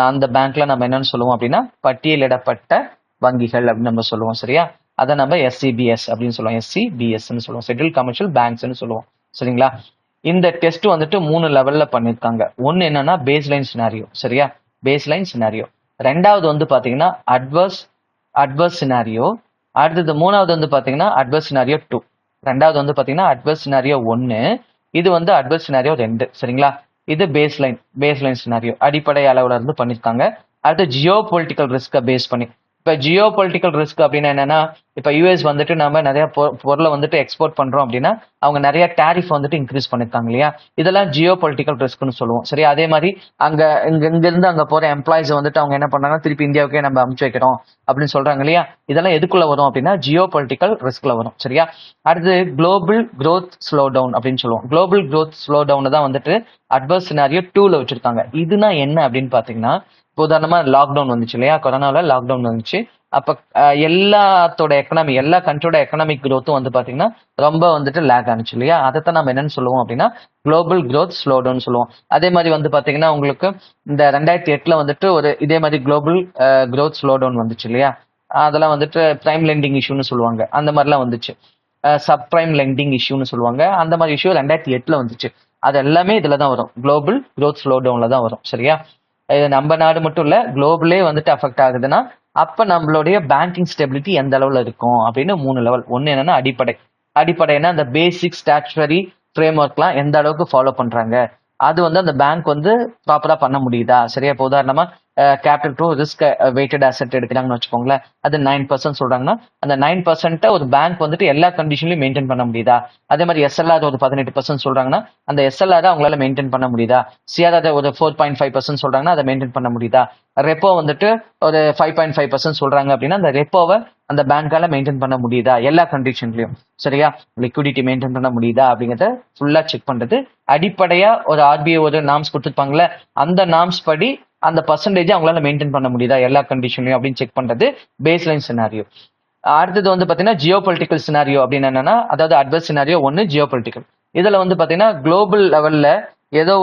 அந்த பேங்க்ல நம்ம என்னன்னு சொல்லுவோம் அப்படின்னா பட்டியலிடப்பட்ட வங்கிகள் அப்படின்னு நம்ம சொல்லுவோம். சரியா? அதை நம்ம எஸ்சிபிஎஸ் அப்படின்னு சொல்லுவோம், எஸ்சிபிஎஸ்ன்னு சொல்லுவோம், ஷெட்யூல் கமர்ஷியல் பேங்க்ஸ்ன்னு சொல்லுவோம். சரிங்களா? இந்த டெஸ்ட் வந்துட்டு 3 லெவல்ல பண்ணிருக்காங்க. ஒன்னு என்னன்னா பேஸ்லைன் சினாரியோ. சரியா? Baseline scenario. ரெண்டாவது வந்து பாத்தீங்கன்னா அட்வர்ஸ் சினாரியோ. அடுத்தது மூணாவது வந்து பாத்தீங்கன்னா அட்வர்ஸ் சினாரியோ 2. ரெண்டாவது வந்து பாத்தீங்கன்னா அட்வர்ஸ் சினாரியோ 1, இது வந்து அட்வர்ஸ் சினாரியோ 2. சரிங்களா? இது பேஸ்லைன் சினாரியோ அடிப்படை அளவுல இருந்து பண்ணிருக்காங்க. அடுத்து ஜியோ பொலிட்டிக்கல் ரிஸ்கை பேஸ் பண்ணி. இப்ப ஜியோ பொலிட்டிக்கல் ரிஸ்க் அப்படின்னா என்னன்னா, இப்ப யூஎஸ் வந்துட்டு நம்ம நிறைய பொருளை வந்துட்டு எக்ஸ்போர்ட் பண்றோம் அப்படின்னா அவங்க நிறைய டேரிஃப் வந்துட்டு இன்க்ரீஸ் பண்ணிருக்காங்க இல்லையா, இதெல்லாம் ஜியோ பொலிட்டிக்கல் ரிஸ்க்னு சொல்லுவோம். சரி, அதே மாதிரி அங்க இருந்து அங்க போற எம்ப்ளாயிஸ் வந்துட்டு அவங்க என்ன பண்றாங்கன்னா திருப்பி இந்தியாவுக்கே நம்ம அனுப்பிச்சு வைக்கிறோம் அப்படின்னு சொல்றாங்க இல்லையா, இதெல்லாம் எதுக்குள்ள வரும் அப்படின்னா ஜியோ பொலிட்டிக்கல் ரிஸ்க்ல வரும். சரியா? அடுத்து குளோபல் growth ஸ்லோ டவுன் அப்படின்னு சொல்லுவோம். குளோபல் growth ஸ்லோ டவுன் தான் வந்துட்டு அட்வர்ஸ் சினாரியோ 2ல வச்சிருக்காங்க. இதுனா என்ன அப்படின்னு பாத்தீங்கன்னா, உதாரணமா லாக்டவுன் வந்துச்சு இல்லையா, கொரோனால லாக்டவுன் வந்துச்சு. அப்ப எல்லாத்தோட எக்கனாமி, எல்லா கண்ட்ரியோட எக்கனாமிக் growthம் வந்து பாத்தீங்கன்னா ரொம்ப வந்துட்டு லேக் ஆனிச்சு இல்லையா, அதைத்தான் நம்ம என்னன்னு சொல்லுவோம் அப்படின்னா குளோபல் growth ஸ்லோ டவுன் சொல்லுவோம். அதே மாதிரி வந்து பாத்தீங்கன்னா உங்களுக்கு இந்த 2008ல வந்துட்டு ஒரு இதே மாதிரி குளோபல் growth ஸ்லோ டவுன் வந்துச்சு இல்லையா, அதெல்லாம் வந்துட்டு பிரைம் லெண்டிங் இஷ்யூன்னு சொல்லுவாங்க. அந்த மாதிரிலாம் வந்துச்சு. சப்ரைம் லெண்டிங் இஷ்யூன்னு சொல்லுவாங்க. அந்த மாதிரி இஷ்யூ 2008ல வந்துச்சு. அது எல்லாமே இதுல தான் வரும், குளோபல் growth ஸ்லோ டவுன்ல தான் வரும். சரியா? இது நம்ம நாடு மட்டும் இல்ல, குளோபலே வந்துட்டு அஃபெக்ட் ஆகுதுன்னா அப்ப நம்மளுடைய பேங்கிங் ஸ்டெபிலிட்டி எந்த அளவுல இருக்கும் அப்படின்னு 3 லெவல். ஒன்னு என்னன்னா அடிப்படைன்னா அந்த பேசிக் ஸ்டாச்சுவரி ஃப்ரேம் ஒர்க்லாம் எந்த அளவுக்கு ஃபாலோ பண்றாங்க, அது வந்து அந்த பேங்க் வந்து ப்ராப்பரா பண்ண முடியுதா. சரியா? இப்போ உதாரணமா capital to risk weighted asset எடுக்கிறாங்கன்னு வச்சுக்கோங்களேன், அது 9% சொல்றாங்கன்னா அந்த 9% ஒரு பேங்க் வந்துட்டு எல்லா கண்டிஷன்லயும் மெயின்டைன் பண்ண முடியுதா. அதே மாதிரி எஸ்எல்ஆர் ஒரு 18% சொல்றாங்கன்னா அந்த எஸ்எல்ஆர் அவங்களால மெயின்டைன் பண்ண முடியுதா. சிஆர்ஆர் ஒரு 4.5% சொல்றாங்கன்னா அதை மெயின்டைன் பண்ண முடியுதா. ரெப்போ வந்துட்டு ஒரு 5.5% சொல்றாங்க அப்படின்னா அந்த ரெப்போவை அந்த பேங்கால மெயின்டைன் பண்ண முடியுதா எல்லா கண்டிஷன்லயும். சரியா? லிக்விடிட்டி மெயின்டைன் பண்ண முடியுதா அப்படிங்கிறத ஃபுல்லா செக் பண்றது. அடிப்படையா ஒரு ஆர்பிஐ ஒரு நாம்ஸ் கொடுத்துருப்பாங்கல்ல, அந்த நாம்ஸ் படி அந்த பர்சன்டேஜ் அவங்களால மெயின்டைன் பண்ண முடியுதா எல்லா கண்டிஷன்லயும் அப்படின்னு செக் பண்றது பேஸ்லைன் சினாரியோ. அடுத்தது வந்து பாத்தீங்கன்னா ஜியோ பொலிட்டிக்கல் சினாரியோ அப்படின்னு என்னன்னா, அதாவது அட்வர்ஸ் சினாரியோ 1 ஜியோ பொலிட்டிக்கல். இதுல வந்து பாத்தீங்கன்னா குளோபல் லெவல்ல ஏதோ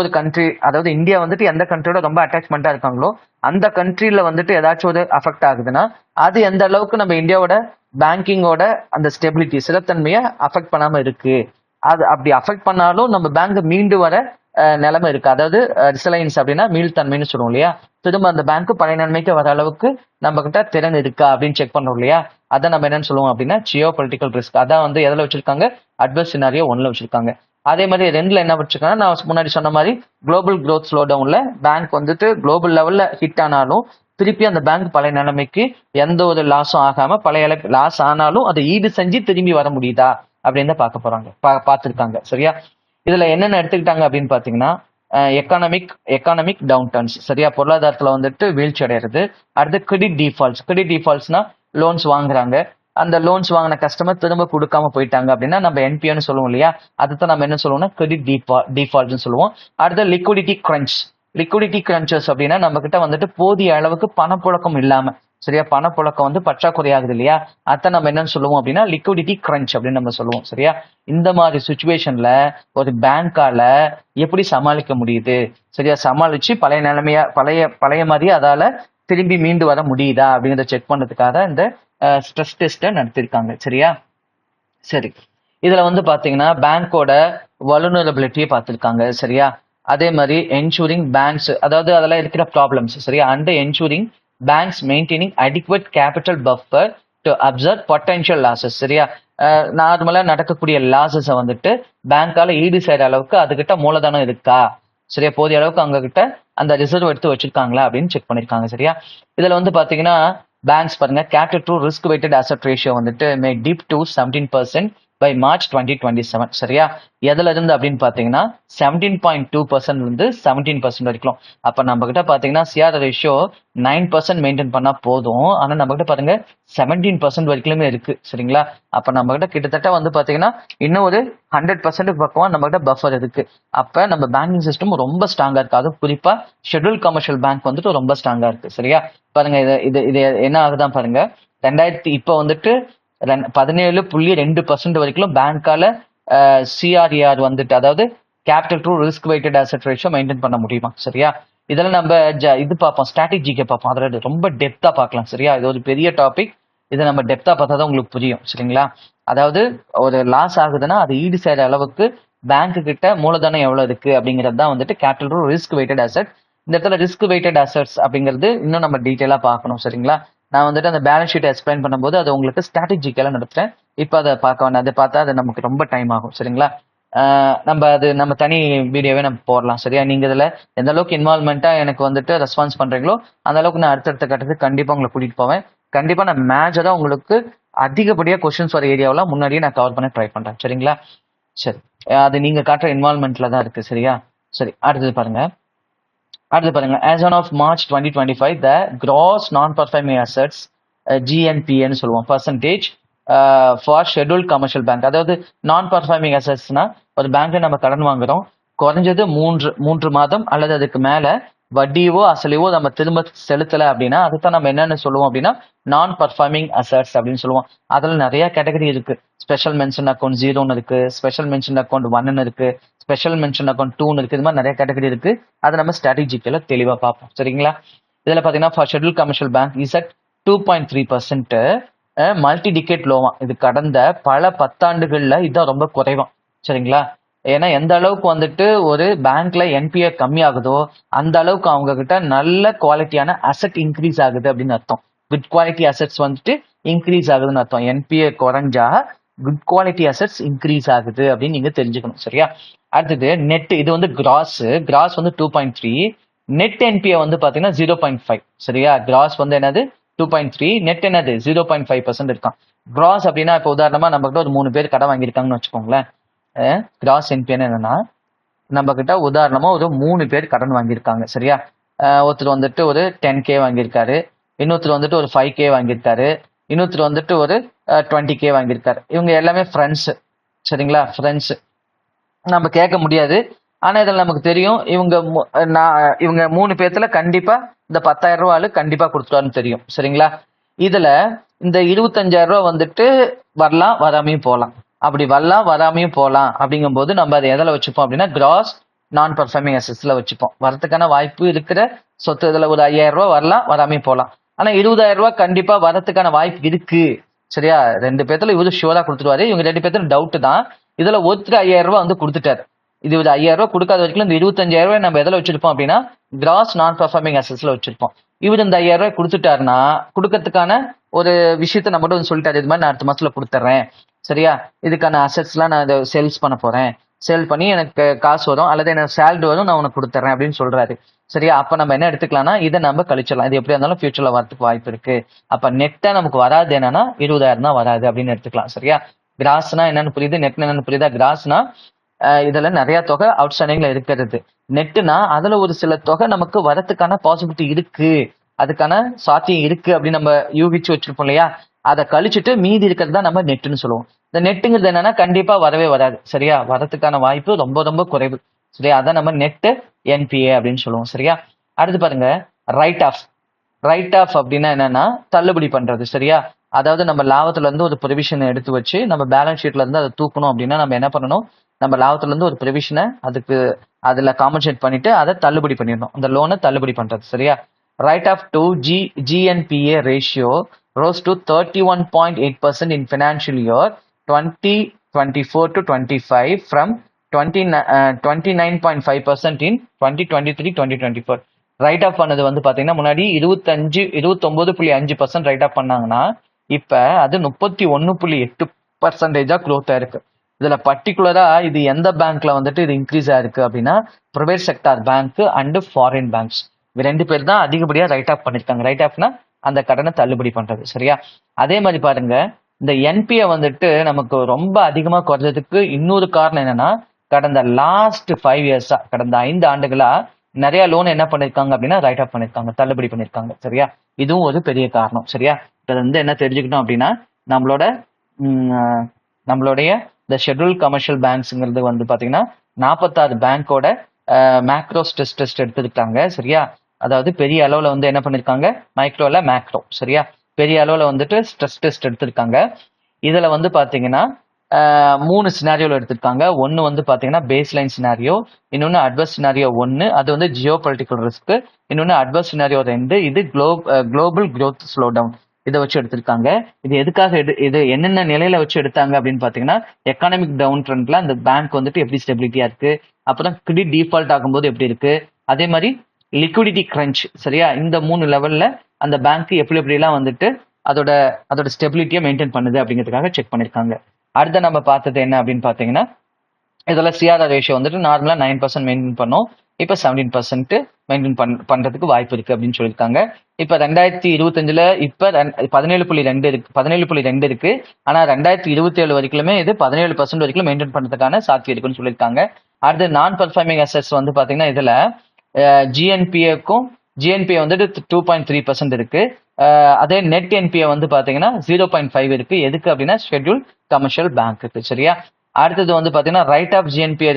ஒரு கண்ட்ரி, அதாவது இந்தியா வந்துட்டு எந்த கண்ட்ரியோட ரொம்ப அட்டாச்மெண்டா இருக்காங்களோ அந்த கண்ட்ரில வந்துட்டு ஏதாச்சும் ஒரு அஃபெக்ட் ஆகுதுன்னா அது எந்த அளவுக்கு நம்ம இந்தியாவோட பேங்கிங்கோட அந்த ஸ்டெபிலிட்டி சிறத்தன்மையை அஃபெக்ட் பண்ணாம இருக்கு, அது அப்படி அஃபெக்ட் பண்ணாலும் நம்ம பேங்க் மீண்டு வர நிலைமை இருக்கு. அதாவது ரிசலைன்ஸ் அப்படின்னா மீள்தன்மைன்னு சொல்லுவோம் இல்லையா, திரும்ப அந்த பேங்க் பழைய நன்மைக்கு வர அளவுக்கு நம்ம கிட்ட திறன் இருக்கா அப்படின்னு செக் பண்றோம் இல்லையா, அதை நம்ம என்னன்னு சொல்லுவோம் அப்படின்னா ஜியோ பொலிட்டிக்கல் ரிஸ்க். அதான் வந்து எதில் வச்சிருக்காங்க, அட்வர்ஸ் சினாரியோ 1ல வச்சிருக்காங்க. அதே மாதிரி 2ல என்ன வச்சிருக்காங்கன்னா, நான் முன்னாடி சொன்ன மாதிரி குளோபல் growth ஸ்லோ டவுன்ல பேங்க் வந்துட்டு குளோபல் லெவல்ல ஹிட் ஆனாலும் திருப்பி அந்த பேங்க் பழைய நிலைமைக்கு எந்த ஒரு லாஸும் ஆகாம, பழைய லாஸ் ஆனாலும் அதை ஈடு செஞ்சு திரும்பி வர முடியுதா அப்படின்னு தான் பார்க்க போறாங்க, பார்த்துருக்காங்க. சரியா? இதுல என்னென்ன எடுத்துக்கிட்டாங்க அப்படின்னு பாத்தீங்கன்னா எக்கானமிக் டவுன் டர்ன்ஸ். சரியா? பொருளாதாரத்துல வந்துட்டு வீழ்ச்சி அடைகிறது. அடுத்து கிரெடிட் டிஃபால்ட்ஸ்னா லோன்ஸ் வாங்குறாங்க, அந்த லோன்ஸ் வாங்கின கஸ்டமர் திரும்ப கொடுக்காம போயிட்டாங்க அப்படின்னா நம்ம என்பிஏன்னு சொல்லுவோம் இல்லையா, அதுதான் நம்ம என்ன சொல்லுவோம்னா கிரெடிட் டிஃபால்ட்னு சொல்லுவோம். அடுத்த லிக்விடிட்டி கிரன்ச். லிக்விடிட்டி கிரன்ச்சர்ஸ் அப்படின்னா நம்ம கிட்ட வந்துட்டு போதிய அளவுக்கு பணப்புழக்கம் இல்லாம, சரியா, பணப்புழக்கம் வந்து பற்றாக்குறை ஆகுது இல்லையா, அதான் நம்ம என்னன்னு சொல்லுவோம் அப்படின்னா லிக்விடிட்டி கிரன்ச் அப்படின்னு நம்ம சொல்லுவோம். சரியா, இந்த மாதிரி சுச்சுவேஷன்ல ஒரு பேங்கால எப்படி சமாளிக்க முடியுது, சரியா, சமாளிச்சு பழைய நிலைமையா பழைய மாதிரி அதால திரும்பி மீண்டு வர முடியுதா அப்படிங்கிறத செக் பண்றதுக்காக இந்த ஸ்ட்ரெஸ் டெஸ்ட்டை நடத்திருக்காங்க. சரியா, சரி, இதுல வந்து பாத்தீங்கன்னா பேங்கோட வல்னரபிலிட்டியை பார்த்திருக்காங்க. சரியா, அதே மாதிரி என்ஷூரிங் பேங்க்ஸ், அதாவது அதெல்லாம் இருக்கிற ப்ராப்ளம்ஸ், சரியா, and ensuring banks maintaining அடிக்வெட் capital buffer to observe potential losses. சரியா, நார்மலா நடக்கக்கூடிய லாசஸை வந்துட்டு பேங்கால ஈடு செய்யற அளவுக்கு அதுகிட்ட மூலதனம் இருக்கா, சரியா, போதிய அளவுக்கு அவங்க கிட்ட அந்த ரிசர்வ் எடுத்து வச்சிருக்காங்களா அப்படின்னு செக் பண்ணிருக்காங்க. சரியா, இதுல வந்து பாத்தீங்கன்னா பேங்க்ஸ் பாருங்க, capital to risk weighted asset ratio வந்துட்டு may dip to 17% by March 2027. சரியா, எதுல இருந்து அப்படின்னு பாத்தீங்கன்னா 17.2% இருந்து 17% வரைக்கும். அப்ப நம்ம கிட்ட பாத்தீங்கன்னா சிஆர் ரேஷியோ 9% மெயின்டைன் பண்ணா போதும், ஆனா நம்ம கிட்ட பாருங்க 17% வரைக்குமே இருக்கு. சரிங்களா, அப்ப நம்ம கிட்ட கிட்டத்தட்ட வந்து பாத்தீங்கன்னா இன்னும் ஒரு 100% பக்கமா நம்ம கிட்ட பஃபர் இருக்கு. அப்ப நம்ம பேங்கிங் சிஸ்டம் ரொம்ப ஸ்ட்ராங்கா இருக்கு. அது குறிப்பா ஷெட்யூல் கமர்ஷியல் பேங்க் வந்துட்டு ரொம்ப ஸ்ட்ராங்கா இருக்கு. சரியா, பாருங்க இது இது இது என்ன ஆகுதான் பாருங்க, இப்போ வந்துட்டு 17.2% வரைக்கும் பேங்கால சிஆர்இஆர் வந்துட்டு, அதாவது capital to risk weighted asset ratio maintain பண்ண முடியுமா. சரியா, இதெல்லாம் நம்ம இது பார்ப்போம், ஸ்ட்ராட்டஜிக்கை பார்ப்போம், அதில் ரொம்ப டெப்தா பார்க்கலாம். சரியா, இது ஒரு பெரிய டாபிக், இதை நம்ம டெப்தா பார்த்தா தான் உங்களுக்கு புரியும். சரிங்களா, அதாவது ஒரு லாஸ் ஆகுதுன்னா அது ஈடு செய்யற அளவுக்கு பேங்க் கிட்ட மூலதனம் எவ்வளவு இருக்கு அப்படிங்கிறது தான் வந்துட்டு capital to risk weighted asset. இந்த இடத்துல ரிஸ்க் வெயிட்டட் அசெட்ஸ் அப்படிங்கிறது இன்னும் நம்ம டீட்டெயிலா பார்க்கணும். சரிங்களா, நான் வந்துட்டு அந்த பேலன்ஸ் ஷீட் எக்ஸ்பிளைன் பண்ணும்போது அது உங்களுக்கு ஸ்ட்ராட்டஜிக்கெல்லாம் நடத்துறேன். இப்போ அதை பார்க்க வேண்டாம், அதை பார்த்தா அது நமக்கு ரொம்ப டைம் ஆகும். சரிங்களா, நம்ம தனி வீடியோவே நம்ம போடலாம். சரியா, நீங்க இதுல எந்த அளவுக்கு இன்வால்மெண்டா எனக்கு வந்துட்டு ரெஸ்பான்ஸ் பண்றீங்களோ அந்த அளவுக்கு நான் அடுத்தடுத்த கட்டத்துக்கு கண்டிப்பா உங்களை கூட்டிட்டு போவேன். கண்டிப்பா நான் மேஜரா உங்களுக்கு அதிகப்படியா கொஸ்டின்ஸ் வர ஏரியாவெல்லாம் முன்னாடியே நான் கவர் பண்ண ட்ரை பண்றேன். சரிங்களா, சரி, அது நீங்க காட்டுற இன்வால்மெண்ட்ல தான் இருக்கு. சரியா, சரி, அடுத்தது பாருங்க. as on of March 2025 the gross non-performing assets GNPA ன்னு சொல்லுவோம் percentage for scheduled commercial bank. அதாவது நான் பர்ஃபார்மிங் அசெட்ஸ்னா ஒரு பேங்க்ல நம்ம கடன் வாங்குறோம், குறைஞ்சது மூன்று மாதம் அல்லது அதுக்கு மேல வட்டியோ அசலையோ நம்ம திரும்ப செலுத்தல அப்படின்னா அதுதான் நம்ம என்னன்னு சொல்லுவோம் அப்படின்னா நான் பர்ஃபார்மிங் அசெட்ஸ் அப்படின்னு சொல்லுவோம். அதுல நிறைய கேட்டகரி இருக்கு. ஸ்பெஷல் மென்ஷன் அக்கௌண்ட் 0ன்னு இருக்கு, ஸ்பெஷல் மென்ஷன் அக்கௌண்ட் 1ன்னு இருக்கு, ஸ்பெஷல் மென்ஷன் அக்கௌண்ட் 2ன்னு இருக்கு. இது மாதிரி நிறைய கேட்டகரி இருக்கு. அதை நம்ம ஸ்ட்ராட்டஜிக்கல தெளிவா பார்ப்போம். சரிங்களா, இதுல பாத்தீங்கன்னா for schedule commercial bank is at 2.3% multi decade லோவா. இது கடந்த பல பத்தாண்டுகள்ல இதுதான் ரொம்ப குறைவாம். சரிங்களா, ஏன்னா எந்த அளவுக்கு வந்துட்டு ஒரு பேங்க்ல என்பிஏ கம்மி ஆகுதோ அந்த அளவுக்கு அவங்க கிட்ட நல்ல குவாலிட்டியான அசெட் இன்க்ரீஸ் ஆகுது அப்படின்னு அர்த்தம். குட் குவாலிட்டி அசெட்ஸ் வந்துட்டு இன்க்ரீஸ் ஆகுதுன்னு அர்த்தம். என்பிஏ குறைஞ்சா குட் குவாலிட்டி அசெட்ஸ் இன்க்ரீஸ் ஆகுது அப்படின்னு நீங்க தெரிஞ்சுக்கணும். சரியா, அடுத்தது நெட், இது வந்து கிராஸ் வந்து 2.3, நெட் என்பிஏ வந்து பாத்தீங்கன்னா 0.5. சரியா, கிராஸ் வந்து என்னது 2.3, நெட் என்னது 0.5% இருக்கான். கிராஸ் அப்படின்னா இப்போ உதாரணமா நம்ம கிட்ட ஒரு 3 பேர் கடன் வாங்கியிருக்காங்கன்னு வச்சுக்கோங்களேன். கிராஸ் என்பிஏன்னு என்னன்னா நம்ம கிட்ட உதாரணமா ஒரு 3 பேர் கடன் வாங்கியிருக்காங்க. சரியா, ஒருத்தர் வந்துட்டு ஒரு 10K வாங்கியிருக்காரு, இன்னொருத்தர் வந்துட்டு ஒரு 5K வாங்கியிருக்காரு, இன்னொருத்தர் வந்துட்டு ஒரு 20K வாங்கியிருக்காரு. இவங்க எல்லாமே ஃப்ரெண்ட்ஸ். சரிங்களா, ஃப்ரெண்ட்ஸ் நம்ம கேட்க முடியாது. ஆனா இதில் நமக்கு தெரியும் இவங்க 3 பேர்த்துல கண்டிப்பா இந்த 10,000 ரூபாய் கண்டிப்பா கொடுத்துருவாருன்னு தெரியும். சரிங்களா, இதுல இந்த 25,000 ரூபாய் வந்துட்டு வரலாம் வராமையும் போகலாம். அப்படி வரலாம் வராமையும் போகலாம் அப்படிங்கும் போது நம்ம அதை எதில் வச்சுப்போம் அப்படின்னா கிராஸ் நான் பர்ஃபார்மிங் அசெட்ஸ்ல வச்சுப்போம். வரதுக்கான வாய்ப்பு இருக்கிற சொத்து இதுல ஒரு 5,000 ரூபாய் வரலாம் வராமையும் போகலாம். ஆனா 20,000 ரூபாய் கண்டிப்பா வரதுக்கான வாய்ப்பு இருக்கு. சரியா, 2 பேர்த்துல இவரு ஷுவரா கொடுத்துருவாரு, இவங்க 2 பேர்த்துல டவுட் தான். இதுல ஒருத்தர் 5,000 ரூபாய் வந்து கொடுத்துட்டாரு. இது ஒரு 5,000 ரூபாய் கொடுக்காத வரைக்கும் இந்த 25,000 ரூபாய் நம்ம எதில் வச்சிருப்போம் அப்படின்னா கிராஸ் நான் பர்ஃபார்மிங் அசெட்ஸ்ல வச்சிருப்போம். இவர் இந்த 5,000 ரூபாய் கொடுத்துட்டாருன்னா கொடுக்கறதுக்கான ஒரு விஷயத்த நம்ம வந்து சொல்லிட்டாரு, இது மாதிரி நான் அடுத்த மாசத்துல கொடுத்துட்றேன். சரியா, இதுக்கான அசெட்ஸ்லாம் நான் சேல்ஸ் பண்ண போறேன், சேல் பண்ணி எனக்கு காசு வரும் அல்லது எனக்கு சேலரி வரும், நான் உனக்கு கொடுத்துட்றேன் அப்படின்னு சொல்றாரு. சரியா, அப்ப நம்ம என்ன எடுத்துக்கலாம்னா இதை நம்ம கழிச்சிடலாம். இது எப்படியா இருந்தாலும் ஃபியூச்சர்ல வரதுக்கு வாய்ப்பு இருக்கு. அப்ப நெட்டா நமக்கு வராது என்னன்னா 20,000 தான் வராது அப்படின்னு எடுத்துக்கலாம். சரியா, கிராஸ்னா என்னன்னு புரியுது, நெட் என்னன்னு புரியுதா. கிராஸ்னா இதுல நிறைய தொகை அவுட்ஸ்டாண்டிங்ல இருக்கிறது. நெட்டுனா அதுல ஒரு சில தொகை நமக்கு வரதுக்கான பாசிபிலிட்டி இருக்கு, அதுக்கான சாத்தியம் இருக்கு அப்படின்னு நம்ம யூகிச்சு வச்சிருப்போம் இல்லையா. அதை கழிச்சுட்டு மீதி இருக்கிறது தான் நம்ம நெட்டுன்னு சொல்லுவோம். இந்த நெட்டுங்கிறது என்னன்னா கண்டிப்பா வரவே வராது. சரியா? வரதுக்கான வாய்ப்பு ரொம்ப ரொம்ப குறைவு. சரியா? அதான் நம்ம நெட்டு என்பிஏ அப்படின்னு சொல்லுவோம். சரியா? அடுத்து பாருங்க, ரைட் ஆஃப். ரைட் ஆஃப் அப்படின்னா என்னன்னா தள்ளுபடி பண்றது. சரியா? அதாவது நம்ம லாபத்துல இருந்து ஒரு ப்ரொவிஷனை எடுத்து வச்சு நம்ம பேலன்ஸ் ஷீட்ல இருந்து அதை தூக்கணும் அப்படின்னா நம்ம என்ன பண்ணணும், நம்ம லாபத்துல இருந்து ஒரு ப்ரொவிஷனை அதுல காம்பன்சேட் பண்ணிட்டு அதை தள்ளுபடி பண்ணிடணும், அந்த லோனை தள்ளுபடி பண்றது. சரியா? Write off to GNPA ratio rose to 31.8% in financial year 2024 to 25 from 29.5% in 2023-2024. Right of பண்ணது வந்து பாத்தீங்கன்னா முன்னாடி 29.5% ரைட் ஆஃப் பண்ணாங்கன்னா இப்ப அது 31.8% க்ரோத் ஆயிருக்கு. இதுல பர்டிகுலரா இது எந்த பேங்க்ல வந்துட்டு இது இன்க்ரீஸ் ஆயிருக்கு அப்படின்னா private sector bank and foreign banks, இது 2 பேர் தான் அதிகப்படியா ரைட் ஆஃப் பண்ணிருக்காங்க. ரைட் ஆஃப்னா அந்த கடனை தள்ளுபடி பண்றது. சரியா? அதே மாதிரி பாருங்க, இந்த என்பிஏ வந்துட்டு நமக்கு ரொம்ப அதிகமா குறைஞ்சதுக்கு இன்னொரு காரணம் என்னன்னா கடந்த லாஸ்ட் 5 இயர்ஸா, கடந்த 5 ஆண்டுகளா நிறைய லோன் என்ன பண்ணிருக்காங்க அப்படின்னா ரைட் ஆஃப் பண்ணிருக்காங்க, தள்ளுபடி பண்ணிருக்காங்க. சரியா? இதுவும் ஒரு பெரிய காரணம். சரியா? இதை வந்து என்ன தெரிஞ்சுக்கணும் அப்படின்னா நம்மளுடைய இந்த ஷெட்யூல் கமர்ஷியல் பேங்க்ஸ்ங்கிறது வந்து பாத்தீங்கன்னா 46 பேங்கோட மேக்ரோ ஸ்ட்ரெஸ் டெஸ்ட் எடுத்துருக்காங்க. சரியா? அதாவது பெரிய அளவுல வந்து என்ன பண்ணிருக்காங்க, மைக்ரோல மேக்ரோ. சரியா? பெரிய அளவுல வந்துட்டு ஸ்ட்ரெஸ் டெஸ்ட் எடுத்திருக்காங்க. இதுல வந்து பாத்தீங்கன்னா 3 சினாரியோல எடுத்திருக்காங்க. ஒன்னு வந்து பாத்தீங்கன்னா பேஸ் லைன் சினாரியோ, இன்னொன்னு அட்வர்ஸ் சினாரியோ 1, அது வந்து ஜியோ பொலிட்டிக்கல் ரிஸ்க், இன்னொன்னு அட்வர்ஸ் சினாரியோ 2, இது குளோபல் growth ஸ்லோ டவுன். இதை வச்சு எடுத்திருக்காங்க. இது எதுக்காக இது என்னென்ன நிலையில வச்சு எடுத்தாங்க அப்படின்னு பாத்தீங்கன்னா எக்கானமிக் டவுன் ட்ரெண்ட்ல அந்த பேங்க் வந்துட்டு எப்படி ஸ்டெபிலிட்டியா இருக்கு, அப்புறம் கிரெடிட் டிஃபால்ட் ஆகும்போது எப்படி இருக்கு, அதே மாதிரி லிக்விடிட்டி கிரன்ச். சரியா? இந்த 3 லெவல்ல அந்த பேங்க் எப்படிலாம் வந்துட்டு அதோட ஸ்டெபிலிட்டியை மெயின்டைன் பண்ணுது அப்படிங்கிறதுக்காக செக் பண்ணிருக்காங்க. அடுத்த நம்ம பார்த்தது என்ன அப்படின்னு பாத்தீங்கன்னா இதுல சிஆர்ஆர் ரேஷியோ வந்துட்டு நார்மலா 9% மெயின்டைன் பண்ணோம், இப்ப 17% மெயின்டைன் பண்றதுக்கு வாய்ப்பு இருக்கு அப்படின்னு சொல்லியிருக்காங்க. இப்ப 2025ல இப்ப 17.2 இருக்கு. ஆனா 2027 வரைக்குமே இது 17% வரைக்கும் மெயின்டைன் பண்றதுக்கான சாத்தியம் இருக்குன்னு சொல்லியிருக்காங்க. அடுத்து நான் பர்ஃபார்மிங் அசெட்ஸ் வந்து பாத்தீங்கன்னா இதுல ஜிஎன்பிஏ வந்துட்டு 2.3% இருக்கு. அதே நெட் என்பிஏ வந்து பாத்தீங்கன்னா 0.5 இருக்கு. எதுக்கு அப்படின்னா ஷெட்யூல் கமர்ஷியல் பேங்க்கு. சரியா? அடுத்தது வந்து பாத்தீங்கன்னா ரைட் ஆஃப் ஜிஎன்பிஏ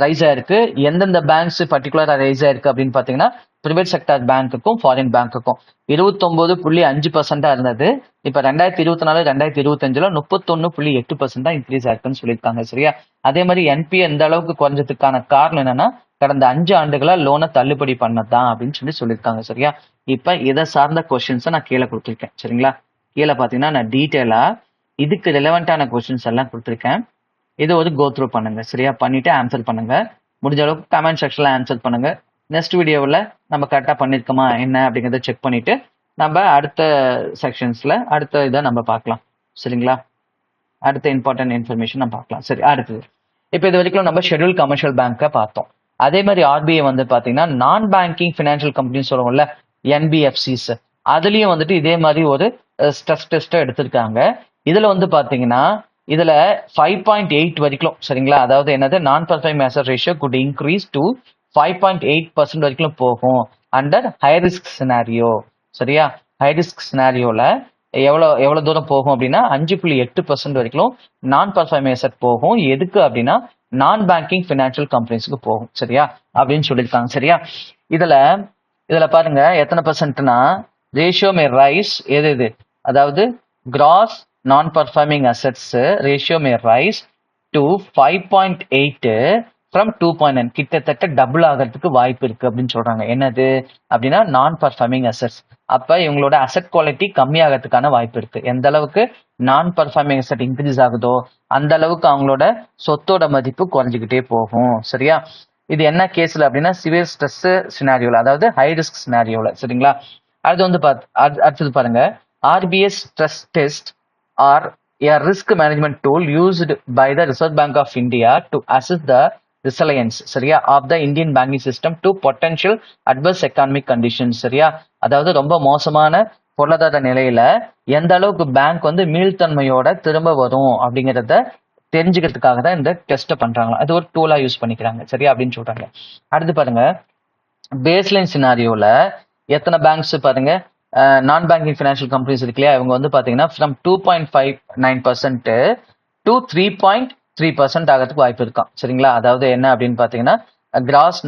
ரைஸ் ஆயிருக்கு. எந்தெந்த பேங்க்ஸ் பர்டிகுலரா ரைஸ் ஆயிருக்கு அப்படின்னு பாத்தீங்கன்னா பிரைவேட் செக்டார் பேங்க்குக்கும் ஃபாரின் பேங்க்குக்கும் 29.5% இருந்தது. இப்ப 2024 2025ல 31.8% தான் இன்க்ரீஸ் ஆயிருக்குன்னு சொல்லியிருக்காங்க. சரியா? அதே மாதிரி என்பிஏ இந்த அளவுக்கு குறைஞ்சதுக்கான காரணம் என்னன்னா கடந்த 5 ஆண்டுகளா லோனை தள்ளுபடி பண்ணதான் அப்படின்னு சொல்லியிருக்காங்க. சரியா? இப்ப இதை சார்ந்த கொஸ்டின்ஸை நான் கீழே கொடுத்துருக்கேன். சரிங்களா? கீழே பாத்தீங்கன்னா நான் டீட்டெயிலா இதுக்கு ரிலவெண்டான கொஸ்டின்ஸ் எல்லாம் கொடுத்துருக்கேன். இதை ஒரு கோ த்ரூ பண்ணுங்க. சரியா? பண்ணிட்டு ஆன்சர் பண்ணுங்க. முடிஞ்ச அளவுக்கு கமெண்ட் செக்ஷன்ல ஆன்சர் பண்ணுங்க. நெக்ஸ்ட் வீடியோவில் நம்ம கரெக்டாக பண்ணிருக்கோமா என்ன அப்படிங்கிறத செக் பண்ணிட்டு நம்ம அடுத்த செக்ஷன்ஸ்ல அடுத்த இதை நம்ம பார்க்கலாம். சரிங்களா? அடுத்த இம்பார்ட்டன்ட் இன்ஃபர்மேஷன் நம்ம பார்க்கலாம். சரி, அடுத்தது இப்போ இது வரைக்கும் நம்ம ஷெட்யூல் கமர்ஷியல் பேங்கை பார்த்தோம். அதே மாதிரி ஆர்பிஐ வந்து பாத்தீங்கன்னா நான் பேங்கிங் பினான்சியல் கம்பெனி சொல்லுவோம்ல, என்பிஎஃப்சிஸ், அதுலயும் வந்துட்டு இதே மாதிரி ஒரு ஸ்ட்ரெஸ் டெஸ்ட் எடுத்திருக்காங்க. இதுல வந்து பாத்தீங்கன்னா இதுல 5.8 வரைக்கும். சரிங்களா? அதாவது என்னது, நான் performing asset ratio good increase to 5.8% வரைக்கும் போகும் அண்டர் ஹை ரிஸ்க் சினாரியோ. சரியா? ஹை ரிஸ்க் சினாரியோல எவ்வளவு தூரம் போகும் அப்படின்னா 5.8% வரைக்கும் நான் பர்ஃபார்மிங் அசெட் போகும். எதுக்கு அப்படின்னா நான் பேங்கிங் பினான்சியல் கம்பெனிஸ்க்கு போகும். சரியா? அப்படின்னு சொல்லியிருக்காங்க. சரியா? இதுல பாருங்க எத்தனை பர்சன்ட்னா ரேஷியோ மே ரைஸ். எது அதாவது cross non performing assets ratio may rice to 5.8 from 2.9. கிட்டத்தட்ட டபுள் ஆகிறதுக்கு வாய்ப்பு இருக்கு அப்படின்னு சொல்றாங்க. என்னது அப்படின்னா நான் பர்ஃபார்மிங் அசெட்ஸ். அப்ப இவங்களோட அசெட் குவாலிட்டி கம்மியாகிறதுக்கான வாய்ப்பு இருக்கு. எந்த அளவுக்கு நான் பர்ஃபார்மிங் அசெட் இன்க்ரீஸ் ஆகுதோ அந்த அளவுக்கு அவங்களோட சொத்தோட மதிப்பு குறைஞ்சிக்கிட்டே போகும். சரியா? இது என்ன கேஸ்ல அப்படின்னா சிவியர் ஸ்ட்ரெஸ் சினாரியோல, அதாவது ஹை ரிஸ்க் சினாரியோல. சரிங்களா? அடுத்தது பாருங்க, RBS stress test are a risk management tool used by the Reserve Bank of India to assess the resilience, சரியா, of the Indian banking system to potential adverse economic conditions. சரியா? அதாவது ரொம்ப மோசமான பொருளாதார நிலையில எந்த அளவுக்கு பேங்க் வந்து மீள்தன்மையோட திரும்ப வரும் அப்படிங்கிறத தெரிஞ்சுக்கிறதுக்காக தான் இந்த டெஸ்ட்டை பண்றாங்க. அது ஒரு டூலா யூஸ் பண்ணிக்கிறாங்க. சரியா? அப்படின்னு சொல்றாங்க. அடுத்து பாருங்க, பேஸ்லைன் சினாரியோல எத்தனை பேங்க்ஸ் பாருங்க, நான் பேங்கிங் ஃபினான்ஷியல் கம்பெனிஸ் இருக்கு இல்லையா, இவங்க வந்து பார்த்தீங்கன்னா ஃப்ரம் 2.59% டு 3.3% ஆகிறதுக்கு வாய்ப்பு இருக்கான். சரிங்களா, அதாவது என்ன அப்படின்னு பார்த்தீங்கன்னா cross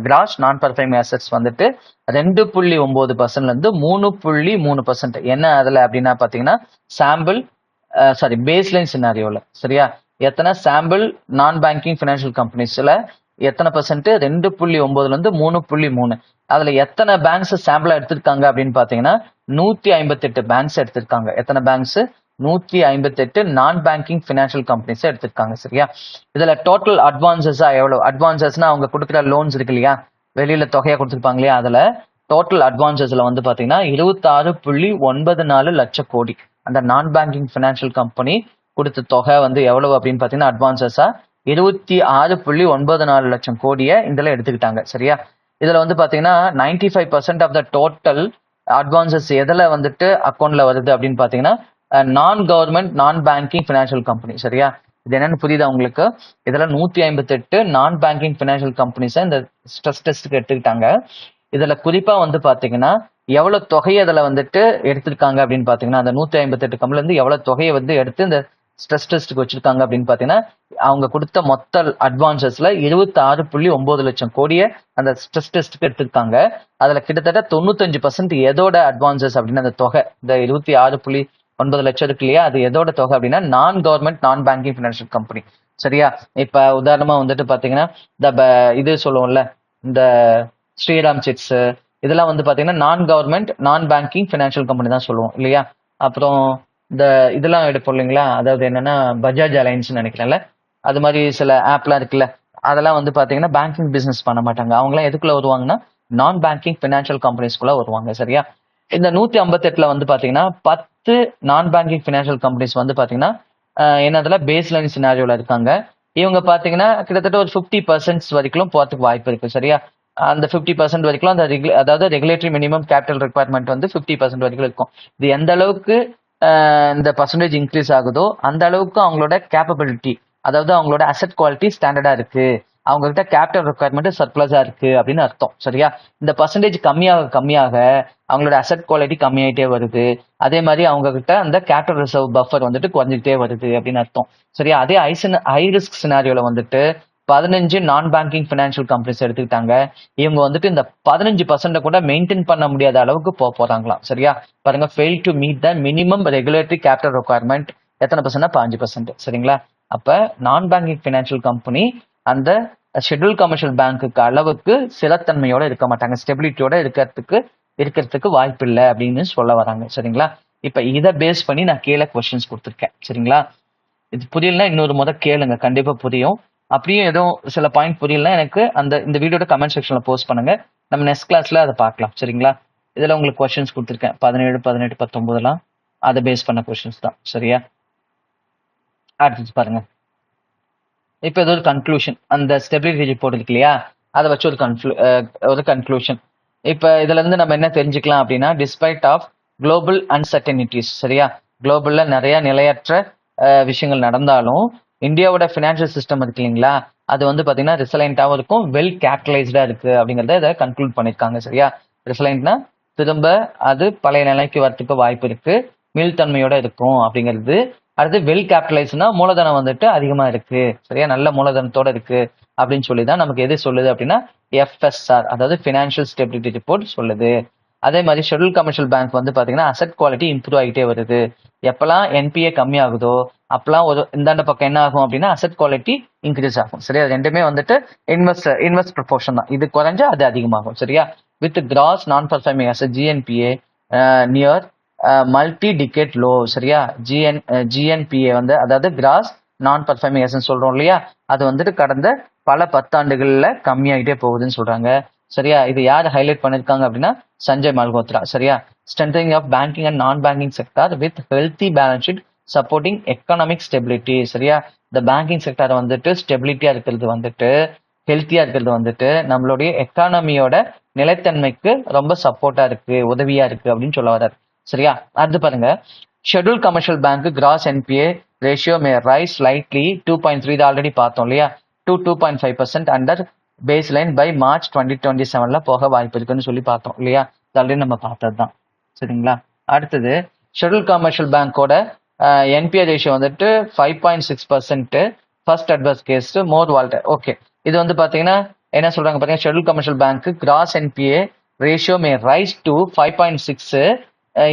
cross non performing assets வந்துட்டு 2.9%லேருந்து 3.3%. என்ன அதில் அப்படின்னா பார்த்தீங்கன்னா சாம்பிள் பேஸ்லைன் சினாரியோவில் சரியா, எத்தனை சாம்பிள் நான் பேங்கிங் ஃபினான்ஷியல் கம்பெனிஸில் எத்தனை பர்சன்ட் 2.9லேருந்து 3.3. அதில் எத்தனை பேங்க்ஸ் சாம்பிளாக எடுத்திருக்காங்க அப்படின்னு பார்த்தீங்கன்னா 158 பேங்க்ஸ் எடுத்திருக்காங்க. எத்தனை பேங்க்ஸ்? 158 நான் பேங்கிங் ஃபினான்ஷியல் கம்பெனிஸ் எடுத்திருக்காங்க. சரியா, இதில் டோட்டல் அட்வான்சஸா எவ்வளோ? அட்வான்சஸ்னா அவங்க கொடுக்குற லோன்ஸ் இருக்கு இல்லையா, வெளியில தொகையாக கொடுத்துருப்பாங்க இல்லையா, அதில் டோட்டல் அட்வான்சஸ்ல வந்து பார்த்தீங்கன்னா 26.94 லட்சம் கோடி. அந்த நான் பேங்கிங் ஃபினான்ஷியல் கம்பெனி கொடுத்த தொகை வந்து எவ்வளவு அப்படின்னு பார்த்தீங்கன்னா அட்வான்சஸா 26.94 லட்சம் கோடியை இதில் எடுத்துக்கிட்டாங்க. சரியா, இதுல வந்து பாத்தீங்கன்னா 95% ஆஃப் த டோட்டல் அட்வான்சஸ் எதில் வந்துட்டு அக்கௌண்ட்ல வருது அப்படின்னு பாத்தீங்கன்னா நான் கவர்மெண்ட் நான் பேங்கிங் ஃபினான்ஷியல் கம்பெனி. சரியா, இது என்னன்னு புரியுதா உங்களுக்கு? இதுல 158 நான் பேங்கிங் ஃபினான்ஷியல் கம்பெனிஸை இந்த ஸ்ட்ரெஸ் டெஸ்ட்டுக்கு எடுத்துக்கிட்டாங்க. இதுல குறிப்பா வந்து பாத்தீங்கன்னா எவ்வளவு தொகையை அதில் வந்துட்டு எடுத்திருக்காங்க அப்படின்னு பாத்தீங்கன்னா அந்த 158 கம்பெனில இருந்து எவ்வளவு தொகையை வந்து எடுத்து இந்த ஸ்ட்ரெஸ் டெஸ்ட்டுக்கு வச்சிருக்காங்க அப்படின்னு பாத்தீங்கன்னா அவங்க கொடுத்த மொத்த அட்வான்சஸ்ல 26.9 லட்சம் கோடியை அந்த ஸ்ட்ரெஸ் டெஸ்ட்டுக்கு எடுத்திருக்காங்க. அதுல கிட்டத்தட்ட 95% எதோட அட்வான்சஸ் அப்படின்னு அந்த தொகை இந்த 26.9 லட்சம் இருக்கு இல்லையா, அது எதோட தொகை அப்படின்னா நான் கவர்மெண்ட் நான் பேங்கிங் ஃபினான்ஷியல் கம்பெனி. சரியா, இப்ப உதாரணமா வந்துட்டு பாத்தீங்கன்னா இந்த இது சொல்லுவோம்ல, இந்த ஸ்ரீராம் சிட்ஸ் இதெல்லாம் வந்து பாத்தீங்கன்னா நான் கவர்மெண்ட் நான் பேங்கிங் ஃபினான்ஷியல் கம்பெனி தான் சொல்லுவோம் இல்லையா. அப்புறம் இந்த இதெல்லாம் எடுப்போம் இல்லைங்களா, அதாவது என்னன்னா பஜாஜ் அலைன்ஸ் நினைக்கிறேன்ல, அது மாதிரி சில ஆப்லாம் இருக்குல்ல, அதெல்லாம் வந்து பாத்தீங்கன்னா பேங்கிங் பிசினஸ் பண்ண மாட்டாங்க. அவங்களாம் எதுக்குள்ள வருவாங்கன்னா நான் பேங்கிங் ஃபினான்ஷியல் கம்பெனிஸ்குள்ள வருவாங்க. சரியா, இந்த 158ல வந்து பாத்தீங்கன்னா 10 நான் பேங்கிங் ஃபினான்ஷியல் கம்பெனிஸ் வந்து பாத்தீங்கன்னா என்னதுல பேஸ் லைன் சினாரியோல இருக்காங்க. இவங்க பாத்தீங்கன்னா கிட்டத்தட்ட ஒரு 50% வரைக்கும் போறதுக்கு வாய்ப்பு இருக்கு. சரியா, அந்த 50% வரைக்கும் அந்த அதாவது ரெகுலேட்டரி மினிமம் கேபிட்டல் ரெக்வயர்மெண்ட் வந்து 50% வரைக்கும் இருக்கும். இது எந்த அளவுக்கு இந்த பர்சன்டேஜ் இன்க்ரீஸ் ஆகுதோ அந்த அளவுக்கு அவங்களோட கேப்பபிலிட்டி, அதாவது அவங்களோட அசெட் குவாலிட்டி ஸ்டாண்டர்டா இருக்கு, அவங்க கிட்ட கேபிட்டல் ரெக்வயர்மெண்ட் சர்ப்ளஸா இருக்கு அப்படின்னு அர்த்தம். சரியா, இந்த பர்சன்டேஜ் கம்மியாக அவங்களோட அசெட் குவாலிட்டி கம்மியாயிட்டே வருது, அதே மாதிரி அவங்க கிட்ட அந்த கேபிட்டல் ரிசர்வ் பஃபர் வந்துட்டு குறைஞ்சிட்டே வருது அப்படின்னு அர்த்தம். சரியா, அதே ஹை ரிஸ்க் சினாரியோல வந்துட்டு 15 நான் பேங்கிங் ஃபினான்ஷியல் கம்பெனிஸ் எடுத்துக்கிட்டாங்க. இவங்க வந்துட்டு இந்த 15% கூட மெயின்டைன் பண்ண முடியாத அளவுக்கு போறாங்களாம். சரியா, பாருங்க, fail to meet the minimum regulatory capital requirement எத்தனை பர்சன்ட்னா 5%. சரிங்களா, அப்ப நான் பேங்கிங் ஃபினான்ஷியல் கம்பெனி அந்த ஷெட்யூல் கமர்ஷியல் பேங்க்குக்கு அளவுக்கு சிலத்தன்மையோட இருக்க மாட்டாங்க, ஸ்டெபிலிட்டியோட இருக்கிறதுக்கு வாய்ப்பு இல்லை அப்படின்னு சொல்ல வராங்க. சரிங்களா, இப்ப இதை பேஸ் பண்ணி நான் கீழே கொஸ்டின்ஸ் கொடுத்துருக்கேன். சரிங்களா, இது புரியலன்னா இன்னொரு முறை கேளுங்க, கண்டிப்பா புரியும். அப்படியும் எதுவும் சில பாயிண்ட் புரியலன்னா எனக்கு இந்த வீடியோட கமெண்ட் செக்ஷன்ல போஸ்ட் பண்ணுங்க, நம்ம நெக்ஸ்ட் கிளாஸ்ல அதை பார்க்கலாம். சரிங்களா, இதுல உங்களுக்கு கொஸ்டின்ஸ் கொடுத்துருக்கேன் 17, 18, 19 அதை பேஸ் பண்ண கொஸ்டின்ஸ் தான். சரியா, அடுத்து பாருங்க, இப்ப இது ஒரு கன்க்ளூஷன், அந்த ஸ்டெபிலிட்டி ரிப்போர்ட் இருக்கு இல்லையா, அதை வச்சு ஒரு கன்க்ளூஷன். இப்ப இதுல இருந்து நம்ம என்ன தெரிஞ்சுக்கலாம் அப்படின்னா டிஸ்பைட் ஆஃப் குளோபல் அன்சர்டனிட்டிஸ். சரியா, குளோபல்ல நிறைய நிலையற்ற விஷயங்கள் நடந்தாலும் இந்தியாவோட பினான்சியல் சிஸ்டம் இருக்கு இல்லைங்களா, அது வந்து பாத்தீங்கன்னா ரிசலைண்டாவும் இருக்கும், வெல் கேபிட்டலைஸ்டா இருக்கு அப்படிங்கறத இதை கன்க்ளூட் பண்ணிருக்காங்க. சரியா, ரிசலைண்ட்னா திரும்ப அது பழைய நிலைக்கு வரத்துக்கு வாய்ப்பு இருக்கு, மீள்தன்மையோட இருக்கும் அப்படிங்கிறது. அடுத்து வெல் கேபிட்டலைஸ்னா மூலதனம் வந்துட்டு அதிகமா இருக்கு, சரியா, நல்ல மூலதனத்தோட இருக்கு அப்படின்னு சொல்லிதான் நமக்கு எது சொல்லுது அப்படின்னா FSR, அதாவது பினான்சியல் ஸ்டெபிலிட்டி ரிப்போர்ட் சொல்லுது. அதே மாதிரி ஷெட்யூல் கமர்ஷியல் பேங்க் வந்து பாத்தீங்கன்னா அசெட் குவாலிட்டி இம்ப்ரூவ் ஆகிட்டே வருது. எப்பெல்லாம் NPA கம்மி ஆகுதோ அப்பெல்லாம் ஒரு இந்தாண்ட பக்கம் என்ன ஆகும் அப்படின்னா அசெட் குவாலிட்டி இன்க்ரீஸ் ஆகும். சரியா, ரெண்டுமே வந்துட்டு இன்வெஸ்ட் ப்ரொபோர்ஷன் தான், இது குறைஞ்சா அது அதிகமாகும். சரியா, with gross non performing asset GNPA near multi decade low. சரியா, GNPA வந்து அதாவது கிராஸ் நான் பர்ஃபார்மிங் அசெட் சொல்றோம் இல்லையா, அது வந்துட்டு கடந்த பல 10 ஆண்டுகள்ல கம்மியாகிட்டே போகுதுன்னு சொல்றாங்க. சரியா, இது யார் ஹைலைட் பண்ணிருக்காங்க அப்படின்னா சஞ்சய் மல்ஹோத்ரா. சரியா, ஸ்ட்ரென்தனிங் ஆஃப் பேங்கிங் அண்ட் நான் banking sector with healthy balance sheet supporting economic stability. சரியா, இந்த பேங்கிங் செக்டார் வந்துட்டு ஸ்டெபிலிட்டியா இருக்கிறது வந்துட்டு ஹெல்த்தியா இருக்கிறது வந்துட்டு நம்மளுடைய எக்கானமியோட நிலைத்தன்மைக்கு ரொம்ப சப்போர்ட்டா இருக்கு, உதவியா இருக்கு அப்படின்னு சொல்ல வர்றாரு. சரியா, அடுத்து பாருங்க, scheduled commercial bank gross NPA ratio may rise slightly 2.3 already பார்த்தோம் இல்லையா, 2.5% under baseline by March 2027 போக வாய்ப்பு இருக்குன்னு சொல்லி பார்த்தோம் இல்லையா. ஆல்ரெடி நம்ம பார்த்தது தான். சரிங்களா? அடுத்தது ஷெட்யூல் கமர்ஷியல் பேங்கோட என்பிஏ ரேஷியோ வந்துட்டு 5.6%. ஃபர்ஸ்ட் அட்வர்ஸ் கேஸ் மோர் வால்டர். ஓகே, இது வந்து பார்த்தீங்கன்னா என்ன சொல்றாங்க பார்த்தீங்கன்னா, schedule commercial bank cross NBA ratio may rice to 5.6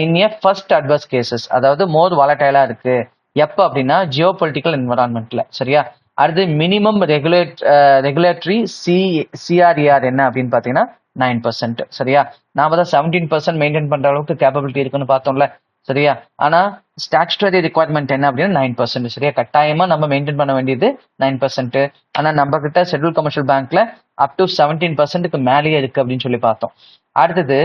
in A first adverse cases. அதாவது மோர் வாலட்டைலா இருக்கு எப்போ அப்படின்னா ஜியோ பொலிட்டிக்கல் என்வரான்மெண்ட்ல. சரியா? அடுத்து மினிமம் ரெகுலேட்டரி சிஆர்இஆர் என்ன அப்படின்னு பார்த்தீங்கன்னா 9%. சரியா? நாம தான் 17% மெயின்டைன் பண்ற அளவுக்கு கேப்பபிலிட்டி இருக்குன்னு பார்த்தோம்ல. சரியா? ஆனா ஸ்டாச்சுட்டரி ரிக்வயர்மெண்ட் என்ன அப்படின்னா 9%. சரியா? கட்டாயமா நம்ம மெயின்டைன் பண்ண வேண்டியது 9%. ஆனா நம்ம கிட்ட ஷெட்யூல் கமர்ஷியல் பேங்க்ல அப் டு 17%க்கு மேலேயே இருக்கு அப்படின்னு சொல்லி பார்த்தோம். அடுத்தது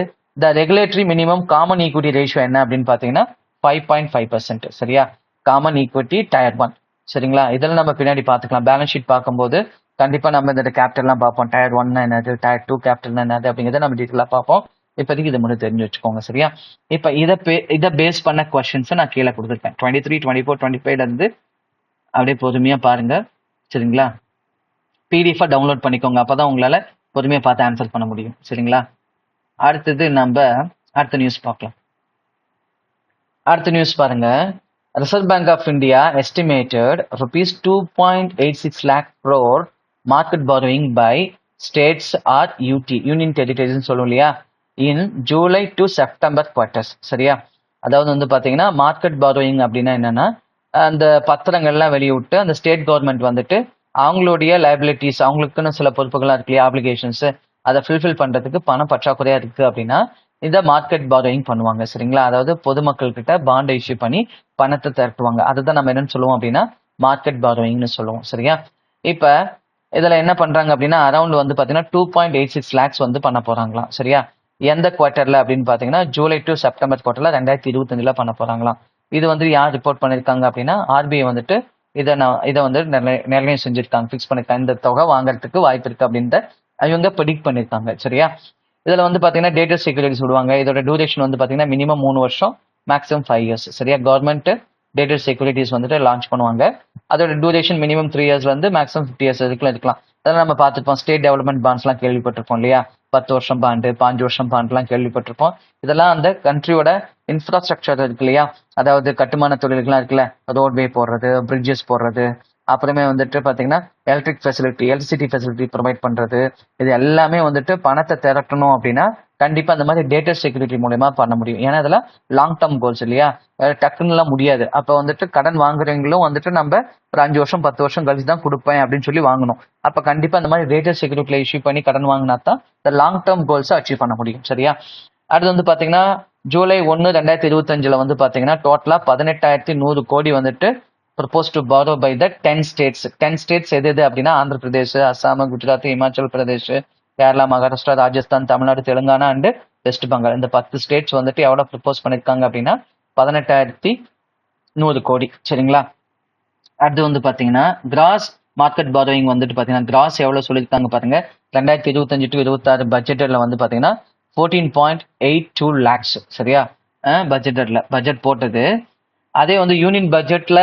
the regulatory minimum common equity ratio என்ன அப்படின்னு பார்த்தீங்கன்னா 5.5%. சரியா? Common equity tier 1. சரிங்களா? இதெல்லாம் நம்ம பின்னாடி பார்த்துக்கலாம். பேலன்ஸ் ஷீட் பார்க்கும்போது கண்டிப்பா நம்ம இந்த கேபிட்டல்லாம் பார்ப்போம். டயர் 1 என்னது, டயர் 2 கேபிட்டல் என்னது அப்படிங்கிறத நம்ம டீட்டெயிலாக பார்ப்போம். இப்போதைக்கு இதை மட்டும் தெரிஞ்சு வச்சுக்கோங்க. சரியா? இப்போ இதை பேஸ் பண்ண கொஸ்டின்ஸை நான் கீழே கொடுத்துருக்கேன். 23, 24, 25 இருந்து அப்படியே பொறுமையா பாருங்க. சரிங்களா? பிடிஎஃப் டவுன்லோட் பண்ணிக்கோங்க. அப்பதான் உங்களால பொறுமையா பார்த்து ஆன்சர் பண்ண முடியும். சரிங்களா? அடுத்தது நம்ம அடுத்த நியூஸ் பார்க்கலாம். அடுத்த நியூஸ் பாருங்க. Reserve Bank of India estimated ₹2.86 lakh crore market borrowing by states or UT, union டெரிட்டரிஸ்ன்னு சொல்லுவோம் இல்லையா, இன் ஜூலை டு செப்டம்பர் குவார்டர்ஸ். சரியா? அதாவது வந்து பாத்தீங்கன்னா மார்க்கெட் borrowing அப்படின்னா என்னன்னா, அந்த பத்திரங்கள்லாம் வெளியிட்டு அந்த ஸ்டேட் கவர்மெண்ட் வந்துட்டு அவங்களுடைய லைபிலிட்டிஸ், அவங்களுக்குன்னு சில பொறுப்புகள்லாம் இருக்கு இல்லையா, ஆப்ளிகேஷன்ஸ், அதை ஃபுல்ஃபில் பண்றதுக்கு பணம் பற்றாக்குறையா இருக்கு அப்படின்னா இந்த மார்க்கெட் borrowing பண்ணுவாங்க. சரிங்களா? அதாவது பொதுமக்கள் கிட்ட பாண்ட் இஷ்யூ பண்ணி பணத்தை திரட்டுவாங்க. அதுதான் நம்ம என்னன்னு சொல்லுவோம் அப்படின்னா மார்க்கெட் borrowingனு சொல்லுவோம். சரியா? இப்ப இதுல என்ன பண்றாங்க அப்படின்னா அரௌண்ட் வந்து பாத்தீங்கன்னா 2.86 lakhs வந்து பண்ண போறாங்களாம். சரியா? எந்த குவார்டர்ல அப்படின்னு பாத்தீங்கன்னா ஜூலை டு செப்டம்பர் குவார்டர்ல 2025 பண்ண போறாங்களாம். இது வந்து யார் ரிப்போர்ட் பண்ணிருக்காங்க அப்படின்னா ஆர்பிஐ வந்துட்டு இதை வந்து நிர்ணயம் செஞ்சிருக்காங்க, ஃபிக்ஸ் பண்ணிருக்காங்க. இந்த தொகை வாங்குறதுக்கு வாய்ப்பு இருக்கு அப்படின்ற இவங்க ப்ரெடிக்ட் பண்ணிருக்காங்க. சரியா? இதுல வந்து பாத்தீங்கன்னா டேட்டா செக்யூரிட்டிஸ் விடுவாங்க. இதோட டியூரேஷன் வந்து பாத்தீங்கன்னா மினிமம் 3 வருஷம், மேக்ஸிமம் 5 years. சரியா? கவர்மெண்ட் டேட்டா செக்யூரிட்டிஸ் வந்துட்டு லான்ச் பண்ணுவாங்க. அதோட டியூரேஷன் மினிமம் 3 yearsல இருந்து மேக்ஸிமம் 50 years வரைக்கும் இருக்கலாம். அதெல்லாம் நம்ம பார்த்துருப்போம். ஸ்டேட் டெவலப்மெண்ட் பாண்ட்ஸ்லாம் கேள்விப்பட்டிருப்போம் இல்லையா? 10 வருஷம் பாண்டு, 5 வருஷம் பாண்ட்லாம் கேள்விப்பட்டிருப்போம். இதெல்லாம் அந்த கண்ட்ரியோட இன்ஃப்ராஸ்ட்ரக்சர் இருக்கு இல்லையா, அதாவது கட்டுமான தொழில்கள்லாம் இருக்குல்ல, ரோட்வே போடுறது, பிரிட்ஜஸ் போடுறது, அப்புறமே வந்துட்டு பாத்தீங்கன்னா எலக்ட்ரிசிட்டி ஃபெசிலிட்டி ப்ரொவைட் பண்றது, இது எல்லாமே வந்துட்டு பணத்தை திரட்டணும் அப்படின்னா கண்டிப்பா அந்த மாதிரி டேட்டா செக்யூரிட்டி மூலமா பண்ண முடியும். ஏன்னா இதெல்லாம் லாங் டேர்ம் கோல்ஸ் இல்லையா, டக்குன்னு எல்லாம் முடியாது. அப்ப வந்துட்டு கடன் வாங்குறவங்களும் வந்துட்டு நம்ம ஒரு 5 வருஷம் 10 வருஷம் கழிச்சு தான் கொடுப்பேன் அப்படின்னு சொல்லி வாங்கணும். அப்ப கண்டிப்பா அந்த மாதிரி டேட்டா செக்யூரிட்டியில இஷ்யூ பண்ணி கடன் வாங்கினா தான் இந்த லாங் டேர்ம் கோல்ஸை அச்சீவ் பண்ண முடியும். சரியா? அடுத்து வந்து பாத்தீங்கன்னா ஜூலை 1, 2025 வந்து பாத்தீங்கன்னா டோட்டலா 18,100 கோடி வந்துட்டு propose to borrow by the 10 states. 10 states எது அப்படின்னா ஆந்திர பிரதேஷ், அசாம், குஜராத், இமாச்சல் பிரதேஷ், கேரளா, மகாராஷ்டிரா, ராஜஸ்தான், தமிழ்நாடு, தெலுங்கானா அண்ட் வெஸ்ட் பெங்கால். இந்த 10 ஸ்டேட்ஸ் வந்துட்டு எவ்வளவு ப்ரொபோஸ் பண்ணிருக்காங்க அப்படின்னா 18,100 கோடி. சரிங்களா? அடுத்து வந்து பாத்தீங்கன்னா கிராஸ் மார்க்கெட் borrowing வந்துட்டு பாத்தீங்கன்னா கிராஸ் எவ்வளவு சொல்லியிருக்காங்க பாருங்க. 2025 to 26 பட்ஜெட்ல வந்து பாத்தீங்கன்னா 14.82 lakhs. சரியா? பட்ஜெட் போட்டது. அதே வந்து யூனியன் பட்ஜெட்ல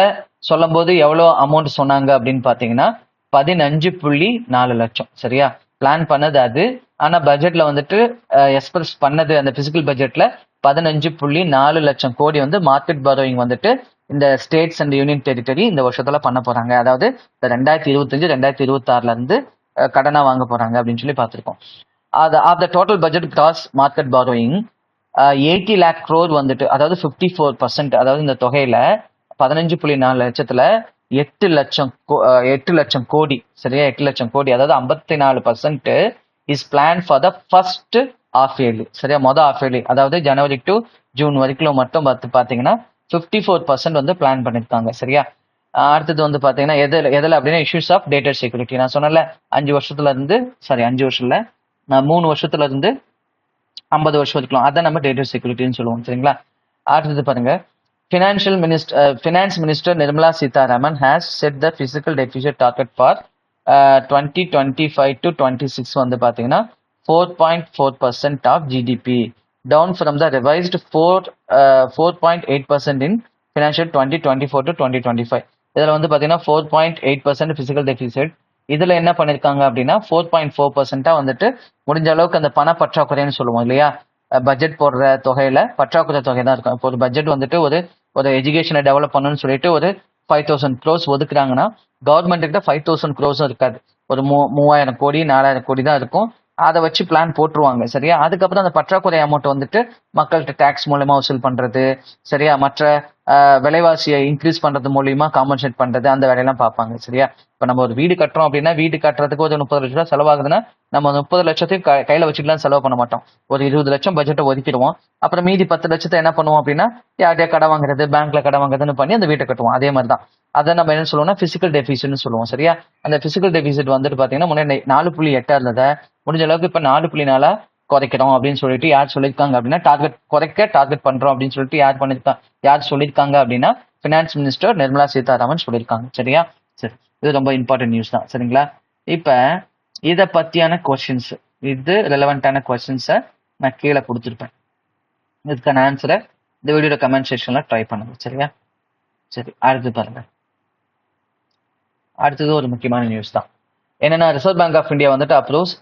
சொல்லும் போது எவ்வளவு அமௌண்ட் சொன்னாங்க அப்படின்னு பாத்தீங்கன்னா 15.4 லட்சம். சரியா? பிளான் பண்ணது அது. ஆனா பட்ஜெட்ல வந்துட்டு எக்ஸ்பிரஸ் பண்ணது அந்த பிசிக்கல் பட்ஜெட்ல 15.4 லட்சம் கோடி வந்து மார்க்கெட் borrowing வந்துட்டு இந்த ஸ்டேட்ஸ் அண்ட் யூனியன் டெரிட்டரி இந்த வருஷத்துல பண்ண போறாங்க. அதாவது இந்த 2025, 2026 இருந்து கடனா வாங்க போறாங்க அப்படின்னு சொல்லி பார்த்திருக்கோம். Of the total budget gross market borrowing 80 lakh crore வந்துட்டு, அதாவது 54%, அதாவது இந்த தொகையில 15.4 லட்சத்துல 8 லட்சம் கோடி. சரியா? 8 லட்சம் கோடி, அதாவது 54% is plan for the first half yearly. சரியா? மொதல் ஆஃப் இயர்லி, அதாவது ஜனவரி டு ஜூன் வரைக்கும் மட்டும் பாத்தீங்கன்னா 54% வந்து பிளான் பண்ணிருக்காங்க. சரியா? அடுத்தது வந்து பாத்தீங்கன்னா எதுல அப்படின்னா இஷ்யூஸ் ஆஃப் டேட்டா செக்யூரிட்டி. நான் சொன்னல 5 வருஷத்துல இருந்து 3 வருஷத்துல இருந்து 50 வருஷம் வரைக்கும், அதான் நம்ம டேட்டா செக்யூரிட்டின்னு சொல்லுவோம். சரிங்களா? அடுத்தது பாருங்க. Finance minister Nirmala Sitharaman has set the fiscal deficit target for 2025 to 26 வந்து பாத்தீங்கன்னா 4.4% of GDP, down from the revised 4.8% in financial 2024 to 2025. இதுல வந்து பாத்தீங்கன்னா 4.8% பிசிக்கல் டெபிசிட். இதுல என்ன பண்ணிருக்காங்க அப்படின்னா 4.4% வந்துட்டு முடிஞ்ச அளவுக்கு அந்த பண பற்றாக்குறைன்னு சொல்லுவோம் இல்லையா, பட்ஜெட் போடுற தொகையில பற்றாக்குறை தொகை தான் இருக்கும். இப்போ ஒரு பட்ஜெட் வந்துட்டு ஒரு ஒரு எஜுகேஷனை டெவலப் பண்ணணும்னு சொல்லிட்டு ஒரு 5,000 crores ஒதுக்குறாங்கன்னா கவர்மெண்ட் கிட்ட 5,000 crores இருக்காது. ஒரு 3,000 கோடி 4,000 கோடி தான் இருக்கும். அதை வச்சு பிளான் போட்டுருவாங்க. சரியா, அதுக்கப்புறம் அந்த பற்றாக்குறை அமௌண்ட் வந்துட்டு மக்கள்கிட்ட டேக்ஸ் மூலமா வசூல் பண்றது, சரியா, மற்ற விலைவாசியை இன்க்ரீஸ் பண்றது மூலியமா காம்பன்சேட் பண்றது, அந்த வேலையெல்லாம் பார்ப்பாங்க. சரியா, இப்ப நம்ம ஒரு வீடு கட்டுறோம் அப்படின்னா வீடு கட்டுறதுக்கு ஒரு 30 லட்ச ரூபாய் செலவாகுதுன்னா நம்ம 30 லட்சத்தையும் கையில வச்சுக்கலாம் செலவு பண்ண மாட்டோம். ஒரு 20 லட்சம் பட்ஜெட்டை ஒதுக்கிடுவோம். அப்புறம் மீதி 10 லட்சத்தை என்ன பண்ணுவோம் அப்படின்னா யார்கிட்டயா கடை வாங்குறது, பேங்க்ல கடை வாங்குறதுன்னு பண்ணி அந்த வீட்டை கட்டுவோம். அதே மாதிரி தான் அதை நம்ம என்ன சொல்லுவோம்னா பிசிக்கல் டெபிசிட்னு சொல்லுவோம். சரியா, அந்த பிசிக்கல் டெபிசிட் வந்துட்டு பாத்தீங்கன்னா முன்னாடி 4.8 இருந்ததை முடிஞ்ச அளவுக்கு இப்ப 4.4 குறைக்கிறோம் அப்படின்னு சொல்லிட்டு யார் சொல்லியிருக்காங்க அப்படின்னா டார்கெட் பண்றோம் அப்படின்னு சொல்லிட்டு யார் சொல்லியிருக்காங்க அப்படின்னா பினான்ஸ் மினிஸ்டர் நிர்மலா சீதாராமன் சொல்லியிருக்காங்க. சரியா, சரி, இது ரொம்ப இம்பார்ட்டன்ட் நியூஸ் தான். சரிங்களா, இப்ப இதை பத்தியான கொஸ்டின்ஸ், இது ரெலவெண்டான கொஸ்டின்ஸை நான் கீழே கொடுத்துருப்பேன். இதுக்கான ஆன்சரை இந்த வீடியோட கமெண்ட் செக்ஷன்ல ட்ரை பண்ணுங்க. சரியா, சரி, அடுத்து பாருங்க. அடுத்தது ஒரு முக்கியமான நியூஸ் தான். என்னன்னா ரிசர்வ் பேங்க் ஆஃப் இந்தியா வந்துட்டு அப்ரூவ்ஸ்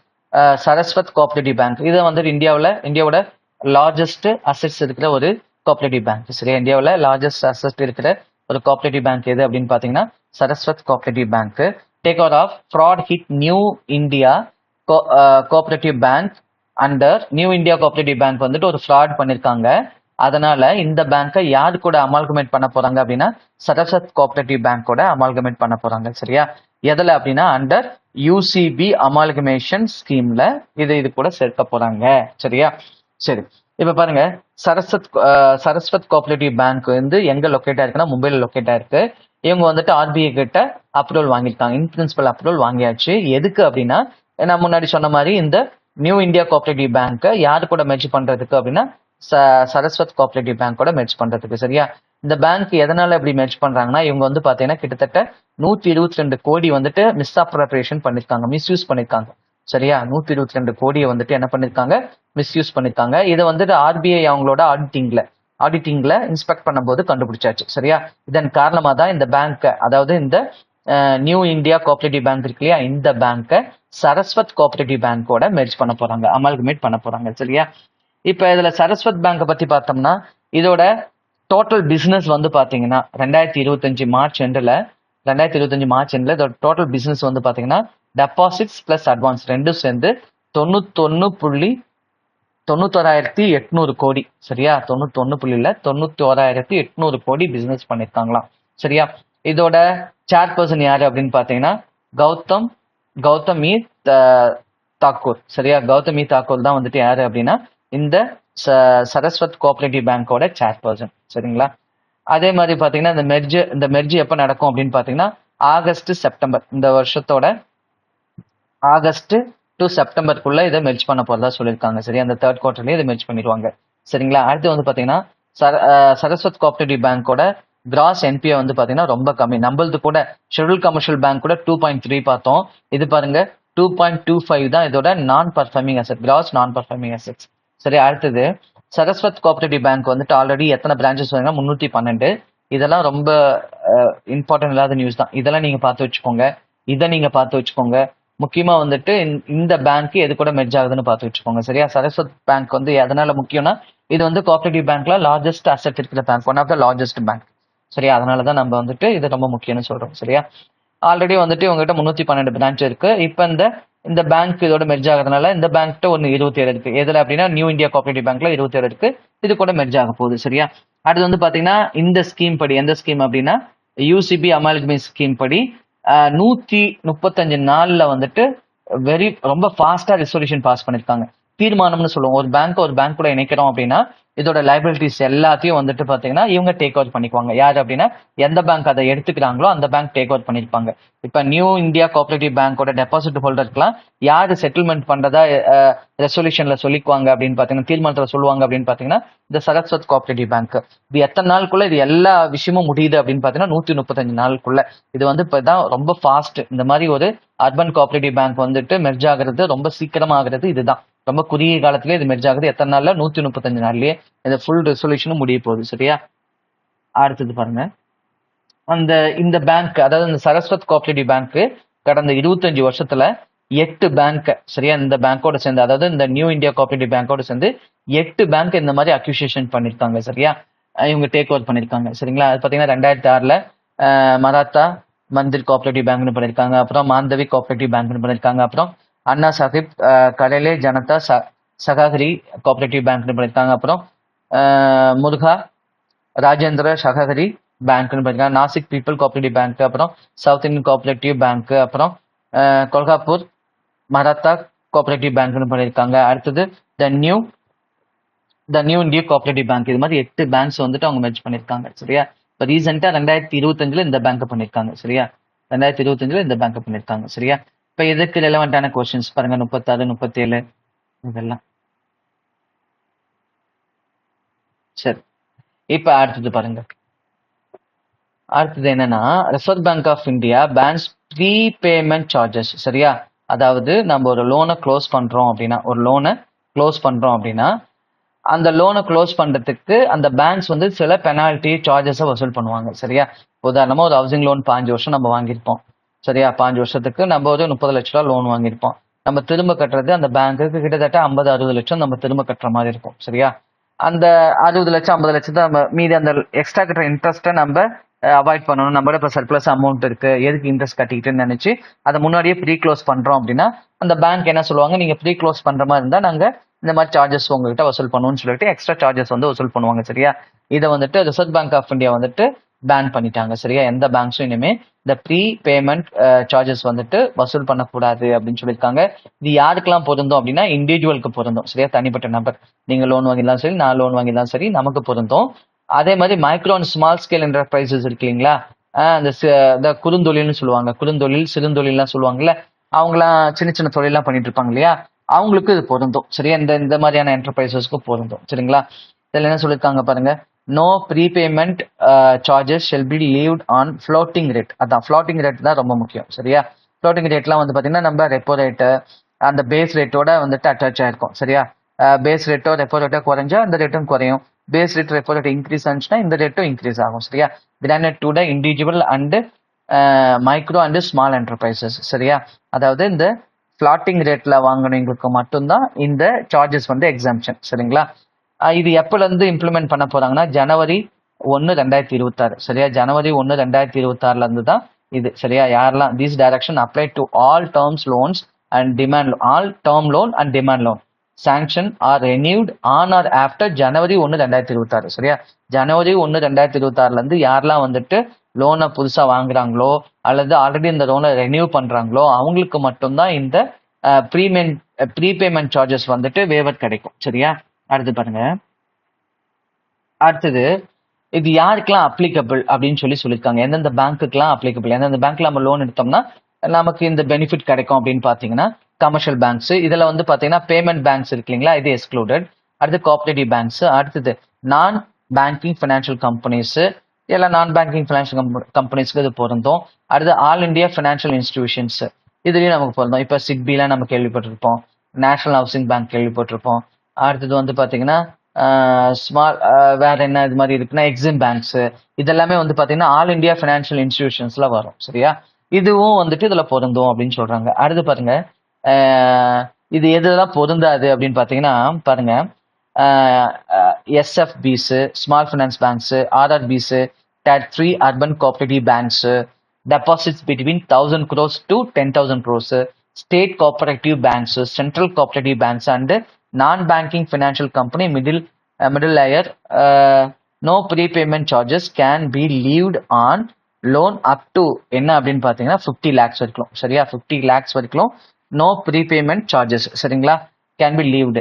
சரஸ்வத் கோஆபரேட்டிவ் பேங்க். இது வந்துட்டு இந்தியாவோட லார்ஜஸ்ட் அசெட்ஸ் இருக்கிற ஒரு கோஆபரேட்டிவ் பேங்க். சரியா, இந்தியாவில் லார்ஜஸ்ட் அசெட் இருக்கிற ஒரு கோஆபரேட்டிவ் பேங்க் எது அப்படின்னு பாத்தீங்கன்னா Saraswat cooperative bank. Take over of fraud hit New India cooperative bank under New India cooperative bank வந்துட்டு ஒரு ஃப்ராட் பண்ணிருக்காங்க. அதனால இந்த பேங்கை யாரு கூட அமால்கமேட் பண்ண போறாங்க அப்படின்னா சரஸ்வத் கோஆபரேட்டிவ் பேங்கோட அமால்கமேட் பண்ண போறாங்க. சரியா, எதுல அப்படின்னா அண்டர் யூசிபி அமால்கமேஷன் ஸ்கீம்ல இது கூட சேர்க்க போறாங்க. சரியா, சரி, இப்ப பாருங்க சரஸ்வத் கோஆபரேட்டிவ் பேங்க் வந்து எங்க லொக்கேட் ஆயிருக்குன்னா மும்பைல லொக்கேட் ஆயிருக்கு. இவங்க வந்துட்டு ஆர்பிஐ கிட்ட அப்ரூவல் வாங்கியிருக்காங்க, இன் பிரின்சிபல் அப்ரூவல் வாங்கியாச்சு. எதுக்கு அப்படின்னா நான் முன்னாடி சொன்ன மாதிரி இந்த நியூ இந்தியா கோஆபரேட்டிவ் பேங்கை யாரு கூட மெர்ஜ் பண்றதுக்கு அப்படின்னா சரஸ்வத் கோஆபரேட்டிவ் பேங்கோட மெர்ஜ் பண்றதுக்கு. சரியா, இந்த பேங்க் எதனால இப்படி மெர்ஜ் பண்றாங்கன்னா இவங்க வந்து பாத்தீங்கன்னா கிட்டத்தட்ட 122 கோடி வந்துட்டு மிஸ்அப்ரோப்ரியேஷன் பண்ணிருக்காங்க, மிஸ்யூஸ் பண்ணிருக்காங்க. சரியா, 122 கோடியை வந்துட்டு என்ன பண்ணிருக்காங்க, மிஸ்யூஸ் பண்ணிருக்காங்க. இதை வந்துட்டு ஆர்பிஐ அவங்களோட ஆடிட்டிங்ல இன்ஸ்பெக்ட் பண்ணும்போது கண்டுபிடிச்சாச்சு. சரியா, இதன் காரணமா தான் இந்த பேங்க், அதாவது இந்த நியூ இந்தியா கோஆபரேட்டிவ் பேங்க் இருக்கு இல்லையா, இந்த பேங்கை சரஸ்வத் கோஆபரேட்டிவ் பேங்கோட மெர்ஜ் பண்ண போறாங்க, அமால்கமேட் பண்ண போறாங்க. சரியா, இப்ப இதுல சரஸ்வத் பேங்கை பத்தி பார்த்தோம்னா இதோட டோட்டல் பிசினஸ் வந்து பாத்தீங்கன்னா 2025 மார்ச் எண்ட்ல இதோட டோட்டல் பிசினஸ் வந்து பாத்தீங்கன்னா டெபாசிட்ஸ் பிளஸ் அட்வான்ஸ் ரெண்டும் சேர்ந்து 91,800 கோடி. சரியா, 91,800 கோடி பிசினஸ் பண்ணிருக்காங்களாம். சரியா, இதோட சேர்பர்சன் யாரு அப்படின்னு பாத்தீங்கன்னா கௌதமி தாக்கூர். சரியா, கௌதமி தாக்கூர் தான் வந்துட்டு யாரு அப்படின்னா இந்த சரஸ்வத் கோஆபரேட்டிவ் பேங்கோட சேர்பர்சன். சரிங்களா, அதே மாதிரி பாத்தீங்கன்னா இந்த மெர்ஜ் எப்ப நடக்கும் அப்படின்னு பாத்தீங்கன்னா ஆகஸ்ட் செப்டம்பர், இந்த வருஷத்தோட ஆகஸ்ட் டு செப்டம்பருக்குள்ள இதை மெர்ஜ் பண்ண போறதா சொல்லியிருக்காங்க. சரியா, அந்த தேர்ட் குவார்டர்லயே இதை மெர்ஜ் பண்ணிடுவாங்க. சரிங்களா, அடுத்து வந்து பாத்தீங்கன்னா சரஸ்வத் கோஆபரேட்டிவ் பேங்கோட கிராஸ் என்பிஏ வந்து பாத்தீங்கன்னா ரொம்ப கம்மி. நம்மளது கூட ஷெட்யூல் கமர்ஷியல் பேங்க் கூட 2.3 பார்த்தோம், இது பாருங்க 2.25 தான் இதோட நான் performing asset, cross non performing assets. சரி, அடுத்தது சரஸ்வத் கோஆபரேட்டிவ் பேங்க் வந்துட்டு ஆல்ரெடி எத்தனை பிரான்ச்சஸ் வாங்க, 312. இதெல்லாம் ரொம்ப இம்பார்ட்டன்ட் இல்லாத நியூஸ் தான், இதெல்லாம் நீங்க பார்த்து வச்சுக்கோங்க. முக்கியமா வந்துட்டு இந்த பேங்க் எது கூட மெர்ஜ் ஆகுதுன்னு பார்த்து வச்சுக்கோங்க. சரியா, சரஸ்வத் பேங்க் வந்து எதனால முக்கியம்னா இது வந்து கோஆபரேட்டிவ் பேங்க்ல லார்ஜஸ்ட் அசெட் இருக்கிற bank, one of the largest bank. சரியா, அதனாலதான் நம்ம வந்துட்டு இது ரொம்ப முக்கியம்னு சொல்றோம். சரியா, ஆல்ரெடி வந்துட்டு உங்ககிட்ட 312 பிரான்ச் இருக்கு. இப்ப இந்த பேங்க் இதோட மெர்ஜ் ஆகிறதுனால இந்த பேங்க்ட்ட ஒன்னு 27 இருக்கு. எதுல அப்படின்னா நியூ இந்தியா கோஆபரேட்டிவ் பேங்க்ல 27 இருக்கு, இது கூட மெர்ஜ் ஆக போகுது. சரியா, அடுத்து வந்து பாத்தீங்கன்னா இந்த ஸ்கீம் படி, எந்த ஸ்கீம் அப்படின்னா யூசிபி அமால்கமேட் ஸ்கீம் படி 135 நாள்ல வந்துட்டு ரொம்ப ஃபாஸ்டா ரெசல்யூஷன் பாஸ் பண்ணிருக்காங்க. தீர்மானம்னு சொல்லுவோம், ஒரு பேங்க் கூட இணைக்கிறோம் அப்படின்னா இதோட லைபிலிட்டிஸ் எல்லாத்தையும் வந்துட்டு பாத்தீங்கன்னா இவங்க டேக் ஓவர் பண்ணிக்குவாங்க. யாரு அப்படின்னா எந்த பேங்க் அதை எடுத்துக்கிறாங்களோ அந்த பேங்க் டேக் ஓவர் பண்ணிருப்பாங்க. இப்ப நியூ இந்தியா கோஆபரேட்டிவ் பேங்கோட டெபாசிட் ஹோல்டருக்குலாம் யாரு செட்டில்மெண்ட் பண்றதா ரெசல்யூஷன்ல சொல்லிக்குவாங்க அப்படின்னு பாத்தீங்கன்னா, தீர்மானத்துல சொல்லுவாங்க அப்படின்னு பாத்தீங்கன்னா இந்த சரஸ்வத் கோஆபரேட்டிவ் பேங்க். இது எத்தனை நாளுக்குள்ள இது எல்லா விஷயமும் முடியுது அப்படின்னு பாத்தீங்கன்னா 135 நாளுக்குள்ள. இது வந்து இப்பதான் ரொம்ப ஃபாஸ்ட். இந்த மாதிரி ஒரு அர்பன் கோஆபரேட்டிவ் பேங்க் வந்துட்டு மெர்ஜ் ஆகுறது ரொம்ப சீக்கிரமா ஆகுறது இதுதான். ரொம்ப குறுகிய காலத்திலே இது மெர்ஜ் ஆகுது. எத்தனை நாள்ல, 135 நாள்லயே இந்த ஃபுல் ரெசல்யூஷனும் முடிய போகுது. சரியா, அடுத்தது பாருங்க, இந்த பேங்க், அதாவது இந்த சரஸ்வத் கோஆபரேட்டிவ் பேங்க் கடந்த 25 வருஷத்துல 8 பேங்க், சரியா, இந்த பேங்கோட சேர்ந்து, அதாவது இந்த நியூ இந்தியா கோஆபரேட்டிவ் பேங்கோட சேர்ந்து 8 பேங்க் இந்த மாதிரி அக்யூசியேஷன் பண்ணிருக்காங்க. சரியா, இவங்க டேக் ஓவர் பண்ணிருக்காங்க. சரிங்களா, அது பாத்தீங்கன்னா 2006ல மராத்தா மந்திர் கோஆபரேட்டிவ் பேங்க்னு பண்ணிருக்காங்க, அப்புறம் மாந்தவி கோஆபரேட்டிவ் பேங்க்னு பண்ணிருக்காங்க, அப்புறம் அண்ணா சாஹிப் கரேலே ஜனதா சகாகரி கோஆபரேட்டிவ் பேங்க்னு பண்ணிருக்காங்க, அப்புறம் முருகா ராஜேந்திர சகாகரி பேங்க்னு பண்ணிருக்காங்க, நாசிக் பீப்புள் கோஆபரேட்டிவ் பேங்க், அப்புறம் சவுத் இந்தியன் கோஆபரேட்டிவ் பேங்க், அப்புறம் கொல்காப்பூர் மராத்தா கோஆபரேட்டிவ் பேங்க்னு பண்ணிருக்காங்க. அடுத்தது the new India cooperative bank. இது மாதிரி 8 பேங்க்ஸ் வந்துட்டு அவங்க மெர்ஜ் பண்ணிருக்காங்க. சரியா, இப்போ ரீசெண்டா 2025ல இந்த பேங்க் பண்ணிருக்காங்க. சரியா, 2025ல இந்த பேங்க் பண்ணிருக்காங்க. சரியா, இப்போ எதுக்கு ரெலவெண்டான கொஸ்டின்ஸ் பாருங்க, 36, 37 இதெல்லாம். சரி, இப்ப அடுத்தது பாருங்க. அடுத்தது என்னன்னா, Reserve Bank of India bans prepayment charges. சரியா, அதாவது நம்ம ஒரு லோனை க்ளோஸ் பண்றோம் அப்படின்னா அந்த லோனை க்ளோஸ் பண்றதுக்கு அந்த பேங்க்ஸ் வந்து சில பெனால்ட்டி சார்ஜஸை வசூல் பண்ணுவாங்க. சரியா, உதாரணமா ஒரு ஹவுசிங் லோன் 5 வருஷம் நம்ம வாங்கியிருப்போம். சரியா, 5 வருஷத்துக்கு நம்ம ஒரு 30 லட்ச ரூபா லோன் வாங்கியிருப்போம். நம்ம திரும்ப கட்டுறது அந்த பேங்க்குக்கு கிட்டத்தட்ட 50-60 லட்சம் நம்ம திரும்ப கட்டுற மாதிரி இருக்கும். சரியா, அந்த 60 லட்சம் 50 லட்சத்தை நம்ம மீதி அந்த எக்ஸ்ட்ரா கட்டுற இன்ட்ரெஸ்ட்டை நம்ம அவாய்ட் பண்ணணும். நம்மளோட இப்போ சர்ப்ளஸ் அமௌண்ட் இருக்கு, எதுக்கு இன்ட்ரெஸ்ட் கட்டிக்கிட்டுன்னு நினைச்சு அதை முன்னாடியே ப்ரீ க்ளோஸ் பண்றோம் அப்படின்னா அந்த பேங்க் என்ன சொல்லுவாங்க, நீங்க ப்ரீ க்ளோஸ் பண்ற மாதிரி இருந்தா நாங்க இந்த மாதிரி சார்ஜஸ் உங்ககிட்ட வசூல் பண்ணுவோம்னு சொல்லிட்டு எக்ஸ்ட்ரா சார்ஜஸ் வந்து வசூல் பண்ணுவாங்க. சரியா, இதை வந்துட்டு ரிசர்வ் பேங்க் ஆஃப் இந்தியா வந்துட்டு பேன் பண்ணிட்டாங்க. சரியா, எந்த பேங்க்ஸும் இனிமே இந்த ப்ரீ பேமெண்ட் சார்ஜஸ் வந்துட்டு வசூல் பண்ணக்கூடாது அப்படின்னு சொல்லியிருக்காங்க. இது யாருக்கெல்லாம் பொருந்தும் அப்படின்னா இண்டிவிஜுவலுக்கு பொருந்தும். சரியா, தனிப்பட்ட நபர், நீங்க லோன் வாங்கிடலாம் சரி, நான் லோன் வாங்கிடலாம் சரி, நமக்கு பொருந்தும். அதே மாதிரி micro and small scale enterprises இருக்கு இல்லைங்களா, இந்த குறுந்தொழில்னு சொல்லுவாங்க, குறுந்தொழில் சிறுந்தொழில்லாம் சொல்லுவாங்கல்ல, அவங்களாம் சின்ன சின்ன தொழிலாம் பண்ணிட்டு இருப்பாங்க இல்லையா, அவங்களுக்கு இது பொருந்தும். சரியா, இந்த மாதிரியான என்டர்பிரைசஸ்க்கு பொருந்தும். சரிங்களா, இதுல என்ன சொல்லியிருக்காங்க பாருங்க, no prepayment charges shall be levied on floating rate. அதான் ஃப்ளோட்டிங் ரேட் தான் ரொம்ப முக்கியம். சரியா, ஃப்ளோட்டிங் ரேட்லாம் வந்து பாத்தீங்கன்னா நம்ம ரெப்போ ரேட்டு அந்த பேஸ் ரேட்டோட வந்துட்டு அட்டாச் ஆயிருக்கும். சரியா, பேஸ் ரேட்டோ ரெப்போ ரேட்டோ குறைஞ்சா அந்த ரேட்டும் குறையும், base rate repo rate increase ஆச்சுன்னா இந்த ரேட்டும் இன்க்ரீஸ் ஆகும். சரியா, granted to the individual and micro and small enterprises. சரியா, அதாவது இந்த ஃபிளாட்டிங் ரேட்ல வாங்கினவங்களுக்கு மட்டும்தான் இந்த சார்ஜஸ் வந்து எக்ஸாம்ஷன். சரிங்களா, இது எப்பல இருந்து இம்ப்ளிமெண்ட் பண்ண போறாங்கன்னா ஜனவரி 1, 2026. சரியா, ஜனவரி 1, 2026ல இருந்து தான் இது. சரியா, யாரெல்லாம் this direction apply to all terms loans and demand all term loan and demand loan sanctioned or renewed on or after January 1, 2026. சரியா, ஜனவரி 1, 2026ல இருந்து யாரெல்லாம் வந்துட்டு லோனை புதுசா வாங்குறாங்களோ அல்லது ஆல்ரெடி இந்த லோனை ரெனியூ பண்றாங்களோ அவங்களுக்கு மட்டும்தான் இந்த ப்ரீபேமெண்ட் சார்ஜஸ் வந்துட்டு வேவர் கிடைக்கும். சரியா, அடுத்து பாருங்க. அடுத்தது இது யாருக்கெல்லாம் அப்ளிகபிள் அப்படின்னு சொல்லியிருக்காங்க, எந்தெந்த பேங்க்குக்கெல்லாம் அப்ளிகபிள், எந்தெந்த பேங்க்ல நம்ம லோன் எடுத்தோம்னா நமக்கு இந்த பெனிஃபிட் கிடைக்கும் அப்படின்னு பாத்தீங்கன்னா கமர்ஷியல் பேங்க்ஸ், இதுல வந்து பாத்தீங்கன்னா பேமெண்ட் பேங்க்ஸ் இருக்கு இல்லைங்களா, இது எக்ஸ்க்ளூடட். அடுத்து கோஆபரேட்டிவ் பேங்க்ஸ், அடுத்தது நான் பேங்கிங் ஃபினான்ஷியல் கம்பெனிஸ், எல்லாம் நான் பேங்கிங் ஃபினான்ஷியல் கம்பெனிஸ்க்கு இது பொருந்தும். அடுத்து ஆல் இண்டியா ஃபினான்ஷியல் இன்ஸ்டிடியூஷன்ஸ், இதுலயும் நமக்கு பொருந்தும். இப்போ சிக்பிலாம் நம்ம கேள்விப்பட்டிருப்போம், நேஷனல் ஹவுசிங் பேங்க் கேள்விப்பட்டிருப்போம். அடுத்தது வந்து பாத்தீங்கன்னா ஸ்மால் வேற என்ன இது மாதிரி இருக்குன்னா எக்ஸிம் பேங்க்ஸ், இதெல்லாமே வந்து பாத்தீங்கன்னா ஆல் இண்டியா ஃபினான்ஷியல் இன்ஸ்டிடியூஷன்ஸ்ல வரும். சரியா, இதுவும் வந்துட்டு இதுல பொருந்தும் அப்படின்னு சொல்றாங்க. அடுத்து பாருங்க, இது எதுலாம் பொருந்தாது அப்படின்னு பாத்தீங்கன்னா பாருங்க, SFBs, small finance banks, RRBs, Tier 3 urban cooperative banks, deposits between 1,000 crores to 10,000 crores, state cooperative banks, central cooperative banks, and non-banking financial company middle layer. No prepayment charges can be levied on loan up to என்ன அப்படின்னு பார்த்தீங்கன்னா 50 lakhs வரைக்கும். சரியா, 50 lakhs வரைக்கும் no prepayment charges. சரிங்களா, can be levied.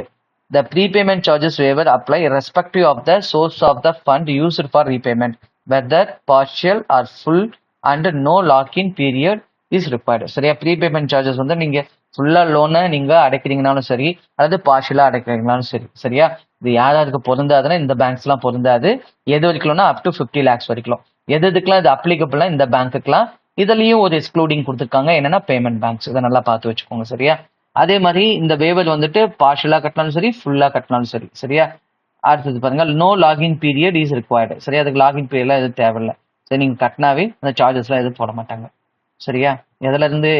The prepayment charges waiver apply irrespective of the source of the fund used for repayment, whether partial or full, and no lock-in period is required. சரியா, prepayment charges வந்து நீங்க ஃபுல்லா லோனை நீங்க அடைக்கிறீங்கனாலும் சரி அல்லது பார்ஷியலா அடைக்கிறீங்கனாலும் சரி. சரியா, இது யாருக்கு பொருந்தாதுன்னா இந்த பேங்க்ஸ் எல்லாம் பொருந்தாது. எது வரைக்கும்னா அப் டு 50 lakhs வரைக்கும். எதுக்கெல்லாம் இது அப்ளிகபிளா இந்த பேங்க்குக்கெல்லாம் இதுலயும் ஒரு எக்ஸ்க்ளூடிங் கொடுத்துருக்காங்க, என்னன்னா பேமெண்ட் பேங்க்ஸ். இதை நல்லா பார்த்து வச்சுக்கோங்க. சரியா, அதே மாதிரி இந்த வேவர் வந்துட்டு பார்ஷியலா கட்டினாலும் சரி ஃபுல்லா கட்டினாலும் சரி. சரியா, அடுத்தது பாருங்க, no lock in period is required. சரியா, அதுக்கு லாகின் பீரியட்லாம் எதுவும் தேவையில்லை. சரி, நீங்க கட்டினாவே அந்த சார்ஜஸ்லாம் எதுவும் போட மாட்டாங்க. சரியா, எதுல இருந்து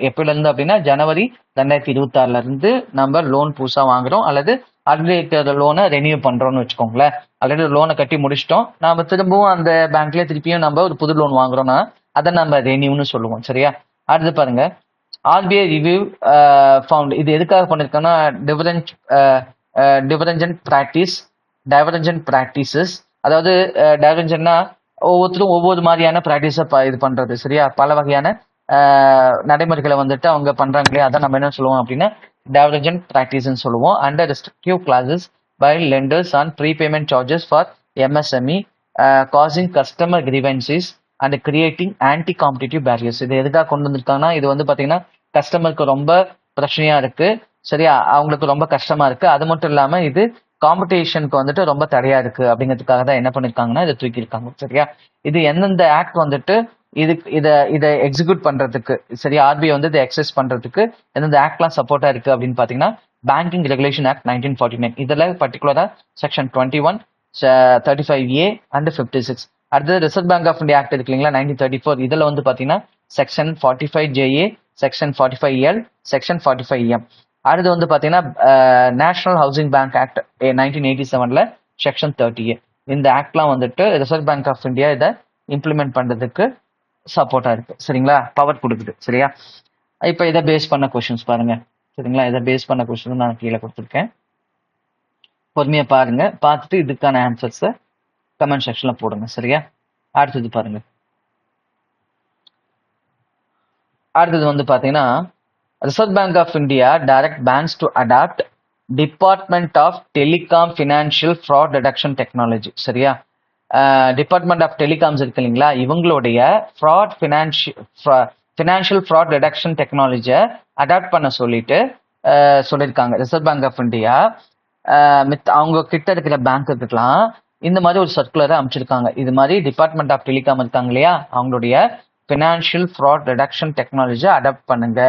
எப்பல இருந்து அப்படின்னா ஜனவரி 2026ல இருந்து நம்ம லோன் புதுசா வாங்குறோம் அல்லது ஆல்ரெடி இருக்கிற லோனை ரெனியூ பண்றோம்னு வச்சுக்கோங்களேன். ஆல்ரெடி லோனை கட்டி முடிச்சிட்டோம், நாம திரும்பவும் அந்த பேங்க்ல திருப்பியும் நம்ம ஒரு புது லோன் வாங்குறோம்னா அதை நம்ம ரெனியூன்னு சொல்லுவோம். சரியா? அடுத்து பாருங்க, ஆர்பிஐ ரிவ்யூ ஃபவுண்ட். இது எதுக்காக பண்ணிருக்கோம்னா டிவரஞ்சன்ட் ப்ராக்டிசஸ், அதாவது டைவரஞ்சன்ட்னா ஒவ்வொருத்தரும் ஒவ்வொரு மாதிரியான ப்ராக்டிஸை இது பண்றது. சரியா? பல வகையான நடைமுறைகளை வந்துட்டு அவங்க பண்றாங்களே, அதை நம்ம என்ன சொல்லுவோம் அப்படின்னா டைவரஞ்சன்ட் ப்ராக்டிஸ்ன்னு சொல்லுவோம். Under restrictive clauses by lenders on prepayment charges for MSME causing customer grievances and creating anti competitive barriers. இது எதுக்காக கொண்டு வந்திருக்காங்கன்னா, இது வந்து பாத்தீங்கன்னா கஸ்டமருக்கு ரொம்ப பிரச்சனையா இருக்கு. சரியா? அவங்களுக்கு ரொம்ப கஷ்டமா இருக்கு. அது மட்டும் இல்லாம இது காம்படிஷனுக்கு வந்துட்டு ரொம்ப தடையா இருக்கு அப்படிங்கிறதுக்காக தான் என்ன பண்ணிருக்காங்கன்னா இதை தூக்கியிருக்காங்க. சரியா? இது எந்தெந்த ஆக்ட் வந்துட்டு இதுக்கு இதை எக்ஸிக்யூட் பண்றதுக்கு, சரியா, ஆர்பிஐ வந்து இதை எக்ஸஸ் பண்றதுக்கு எந்தெந்த ஆக்ட்லாம் சப்போர்ட்டா இருக்கு அப்படின்னு பாத்தீங்கன்னா பேங்கிங் ரெகுலேஷன் ஆக்ட் 1949, இதுல பர்டிகுலரா செக்ஷன் 21, 35A அண்ட் 56. அடுத்தது Reserve Bank of India Act இருக்கு இல்லைங்களா, 1934, இதுல வந்து பாத்தீங்கன்னா section 45JA, section 45L, section 45M. அடுத்து வந்து பாத்தீங்கன்னா நேஷனல் ஹவுசிங் பேங்க் ஆக்ட் 1987ல செக்ஷன் 30A. இந்த ஆக்ட்லாம் வந்துட்டு ரிசர்வ் பேங்க் ஆஃப் இந்தியா இதை இம்ப்ளிமெண்ட் பண்றதுக்கு சப்போர்ட்டா இருக்கு. சரிங்களா? பவர் கொடுக்குது. சரியா? இப்ப இதை பேஸ் பண்ண கொஸ்டின்ஸ் பாருங்க. சரிங்களா? இதை பேஸ் பண்ண கொஸ்டின் நான் கீழே கொடுத்துருக்கேன், பொறுமையா பாருங்க. பார்த்துட்டு இதுக்கான ஆன்சர்ஸை கமெண்ட் செக்ஷன்ல போடுங்க. சரியா? அடுத்தது பாருங்க. அடுத்தது வந்து பாத்தீங்கன்னா Reserve Bank of India direct banks to adopt department of telecom financial fraud reduction technology. சரியா? டிபார்ட்மெண்ட் ஆஃப் டெலிகாம்ஸ் இருக்கு இல்லைங்களா, இவங்களுடைய ஃபினான்ஷியல் ஃப்ராட் ரிடக்ஷன் டெக்னாலஜியை அடாப்ட் பண்ண சொல்லியிருக்காங்க ரிசர்வ் பேங்க் ஆஃப் இந்தியா. அவங்க கிட்ட இருக்கிற பேங்க்குலாம் இந்த மாதிரி ஒரு சர்க்குலரை அமைச்சிருக்காங்க. இது மாதிரி டிபார்ட்மெண்ட் ஆஃப் டெலிகாம் இருக்காங்க இல்லையா, அவங்களுடைய ஃபினான்ஷியல் ஃப்ராட் ரிடக்ஷன் டெக்னாலஜியை அடாப்ட் பண்ணுங்க